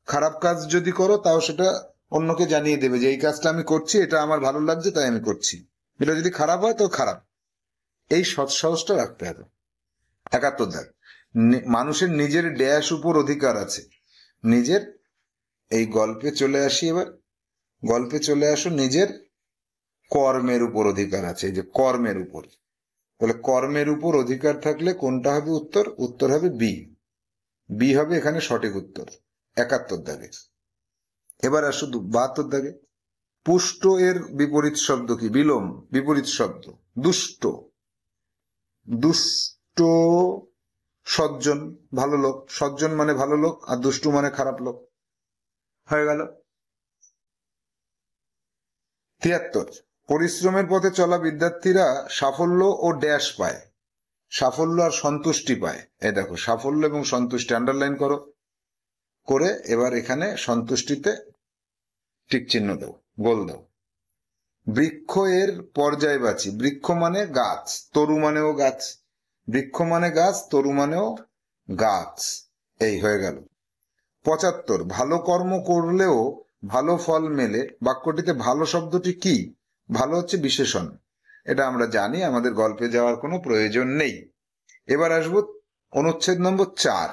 খারাপ কাজ যদি করো তাও সেটা অন্যকে জানিয়ে দেবে যে এই কাজটা আমি করছি, এটা আমার ভালো লাগছে তাই আমি করছি। এটা যদি খারাপ হয় তো খারাপ। এই সৎসাহসটা রাখতে হবে। 71 দাগ, মানুষের নিজের ড্যাশ উপর অধিকার আছে। নিজের, এই গল্পে চলে আসি এবার। গল্পে চলে আসো, নিজের কর্মের উপর অধিকার আছে। এই যে কর্মের উপর, তাহলে কর্মের উপর অধিকার থাকলে কোনটা হবে উত্তর? উত্তর হবে বি, বি হবে এখানে সঠিক উত্তর 71 দাগে। এবার আসো 72 দাগে। পুষ্ট এর বিপরীত শব্দ কি? বিলোম, বিপরীত শব্দ দুষ্ট। দুষ্ট সজ্জন, ভালো লোক। সজ্জন মানে ভালো লোক, আর দুষ্টু মানে খারাপ লোক। হয়ে গেল। 73, পরিশ্রমের পথে চলা বিদ্যার্থীরা সাফল্য ও ড্যাশ পায়। সাফল্য আর সন্তুষ্টি পায়। এই দেখো, সাফল্য এবং সন্তুষ্টি আন্ডারলাইন করো, করে এবার এখানে সন্তুষ্টিতে টিক চিহ্ন দাও, গোল দাও। বৃক্ষ এর পর্যায়বাচী। বৃক্ষ মানে গাছ, তরু মানেও গাছ। বৃক্ষ মানে গাছ, তরু মানেও গাছ। এই হয়ে গেল। 75, ভালো কর্ম করলেও ভালো ফল মেলে। বাক্যটিতে ভালো শব্দটি কি? ভালো হচ্ছে বিশেষণ, এটা আমরা জানি, আমাদের গল্পে যাওয়ার কোনো প্রয়োজন নেই। এবার আসবো অনুচ্ছেদ নম্বর 4।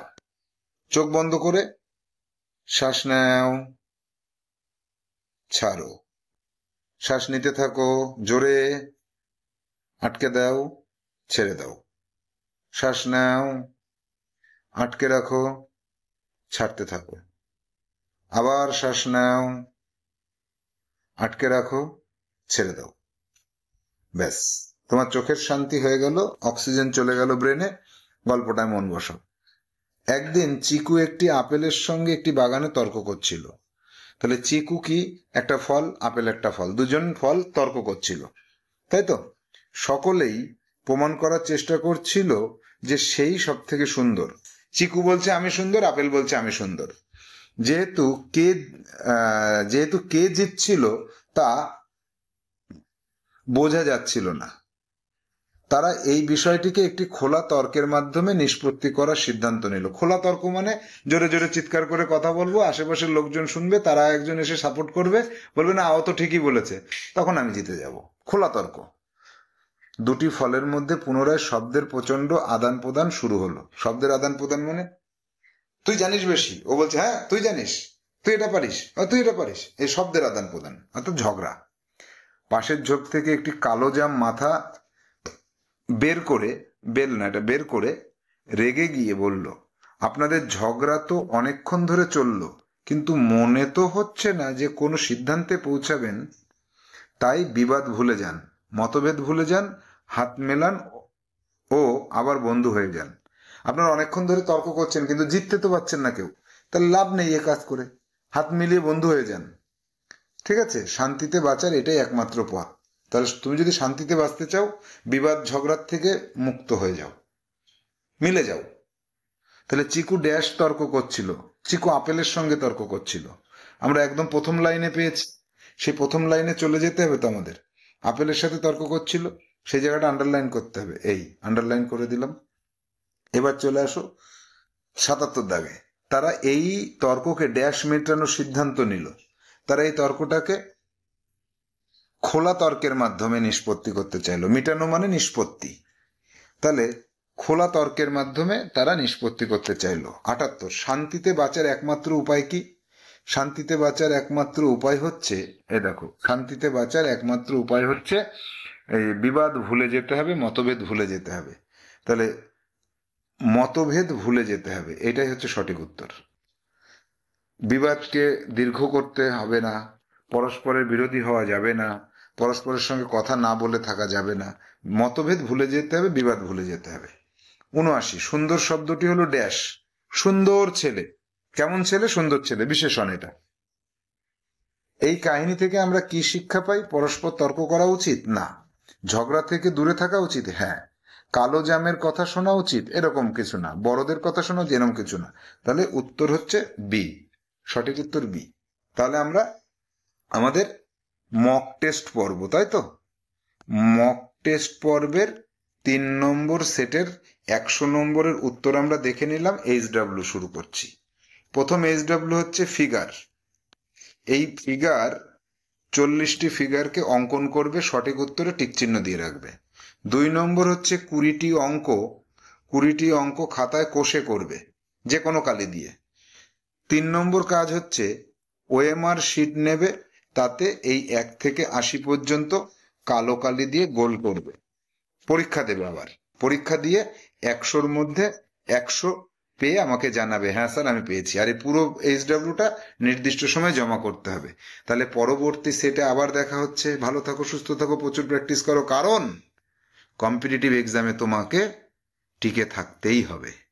চোখ বন্ধ করে শ্বাস নাও, ছাড়ো। শ্বাস নিতে থাকো, জোরে আটকে দাও, ছেড়ে দাও। শ্বাস নাও, আটকে রাখো, ছাড়তে থাকো। আবার শ্বাস নাও, আটকে রাখো, ছেড়ে দাও। ব্যাস, তোমার চোখের শান্তি হয়ে গেল, অক্সিজেন চলে গেল ব্রেনে, গল্পটায় মন বসাও। একদিন চিকু একটি আপেলের সঙ্গে একটি বাগানে তর্ক করছিল। তাহলে চিকু কি? একটা ফল, আপেল একটা ফল, দুজন ফল তর্ক করছিল, তাই তো? সকলেই প্রমাণ করার চেষ্টা করছিল যে সেই সব থেকে সুন্দর। চিকু বলছে আমি সুন্দর, আপেল বলছে আমি সুন্দর। যেহেতু কে জিতছিল তা বোঝা যাচ্ছিল না, তারা এই বিষয়টিকে একটি খোলা তর্কের মাধ্যমে নিষ্পত্তি করার সিদ্ধান্ত নিল। খোলা তর্ক মানে জোরে জোরে চিৎকার করে কথা বলবো, আশেপাশের লোকজন শুনবে, তারা একজন এসে সাপোর্ট করবে, বলবে না ও তো ঠিকই বলেছে, তখন আমি জিতে যাব। খোলা তর্ক। দুটি ফলের মধ্যে পুনরায় শব্দের প্রচন্ড আদান প্রদান শুরু হলো। শব্দের আদান প্রদান মানে তুই জানিস বেশি, ও বলছে হ্যাঁ তুই জানিস, তুই এটা পারিস, তুই এটা পারিস, এই শব্দের আদান প্রদান, অর্থাৎ ঝগড়া। পাশের ঝোপ থেকে একটি কালো জাম মাথা বের করে, বের করে রেগে গিয়ে বলল, আপনাদের ঝগড়া তো অনেকক্ষণ ধরে চলল, কিন্তু মনে তো হচ্ছে না যে কোনো সিদ্ধান্তে পৌঁছাবেন। তাই বিবাদ ভুলে যান, মতভেদ ভুলে যান, হাত মেলান ও আবার বন্ধু হয়ে যান। আপনারা অনেকক্ষণ ধরে তর্ক করছেন কিন্তু জিততে তো পারছেন না কেউ, তাহলে লাভ নেই এ কাজ করে, হাত মিলিয়ে বন্ধু হয়ে যান। ঠিক আছে? শান্তিতে বাঁচার এটাই একমাত্র পথ। তাহলে তুমি যদি শান্তিতে বাঁচতে চাও, বিবাদ ঝগড়ার থেকে মুক্ত হয়ে যাও, মিলে যাও। তাহলে চিকু ড্যাশ তর্ক করছিল, চিকু আপেলের সঙ্গে তর্ক করছিল। আমরা একদম প্রথম লাইনে পেয়েছি, সেই প্রথম লাইনে চলে যেতে হবে তো আমাদের। আপেলের সাথে তর্ক করছিল, সেই জায়গাটা আন্ডারলাইন করতে হবে, এই আন্ডারলাইন করে দিলাম। এবার চলে আসো 77 দাগে। তারা এই তর্ককে ড্যাশ মেটানোর সিদ্ধান্ত নিল। তারা এই তর্কটাকে খোলা তর্কের মাধ্যমে নিষ্পত্তি করতে চাইলো। মিটানো মানে নিষ্পত্তি, তাহলে খোলা তর্কের মাধ্যমে তারা নিষ্পত্তি করতে চাইলো। 78, শান্তিতে বাঁচার একমাত্র উপায় কি? শান্তিতে বাঁচার একমাত্র উপায় হচ্ছে, এ দেখো, শান্তিতে বাঁচার একমাত্র উপায় হচ্ছে এই বিবাদ ভুলে যেতে হবে, মতভেদ ভুলে যেতে হবে। তাহলে মতভেদ ভুলে যেতে হবে, এটাই হচ্ছে সঠিক উত্তর। বিবাদকে দীর্ঘ করতে হবে না, পরস্পরের বিরোধী হওয়া যাবে না, পরস্পরের সঙ্গে কথা না বলে থাকা যাবে না, মতভেদ ভুলে যেতে হবে, বিবাদ ভুলে যেতে হবে। 79, সুন্দর শব্দটি হলো ড্যাশ। সুন্দর ছেলে, কেমন ছেলে? সুন্দর ছেলে, বিশেষণ এটা। এই কাহিনী থেকে আমরা কি শিক্ষা পাই? পরস্পর তর্ক করা উচিত না, ঝগড়া থেকে দূরে থাকা উচিত, হ্যাঁ। কালো জামের কথা শোনা উচিত, এরকম কিছু না। বড়দের কথা শোনা উচিত, এরকম কিছু না। তাহলে উত্তর হচ্ছে বি, সঠিক উত্তর বি। তাহলে আমরা আমাদের মক টেস্ট পর্ব, তাই তো, মক টেস্ট পর্বের 3 নম্বর সেটের 100 নম্বরের উত্তর আমরা দেখে নিলাম। HW শুরু করছি। প্রথম HW হচ্ছে ফিগার। এই ফিগার 40টি ফিগারকে অঙ্কন করবে, সঠিক উত্তরে টিক চিহ্ন দিয়ে রাখবে। 2 নম্বর হচ্ছে 20টি অঙ্ক খাতায় কষে করবে, যে কোনো কালি দিয়ে। 3 নম্বর কাজ হচ্ছে OMR শিট নেবে, তাতে এই 1 থেকে 80 পর্যন্ত কালো কালি দিয়ে গোল করবে। পরীক্ষা দেবে, আবার পরীক্ষা দিয়ে 100-র মধ্যে 100 পেয়ে আমাকে জানাবে, হ্যাঁ স্যার আমি পেয়েছি। আর এই পুরো HWটা নির্দিষ্ট সময় জমা করতে হবে। তাহলে পরবর্তী সেটে আবার দেখা হচ্ছে। ভালো থাকো, সুস্থ থাকো, প্রচুর প্র্যাকটিস করো, কারণ কম্পিটিটিভ এক্সামে তোমাকে টিকে থাকতেই হবে।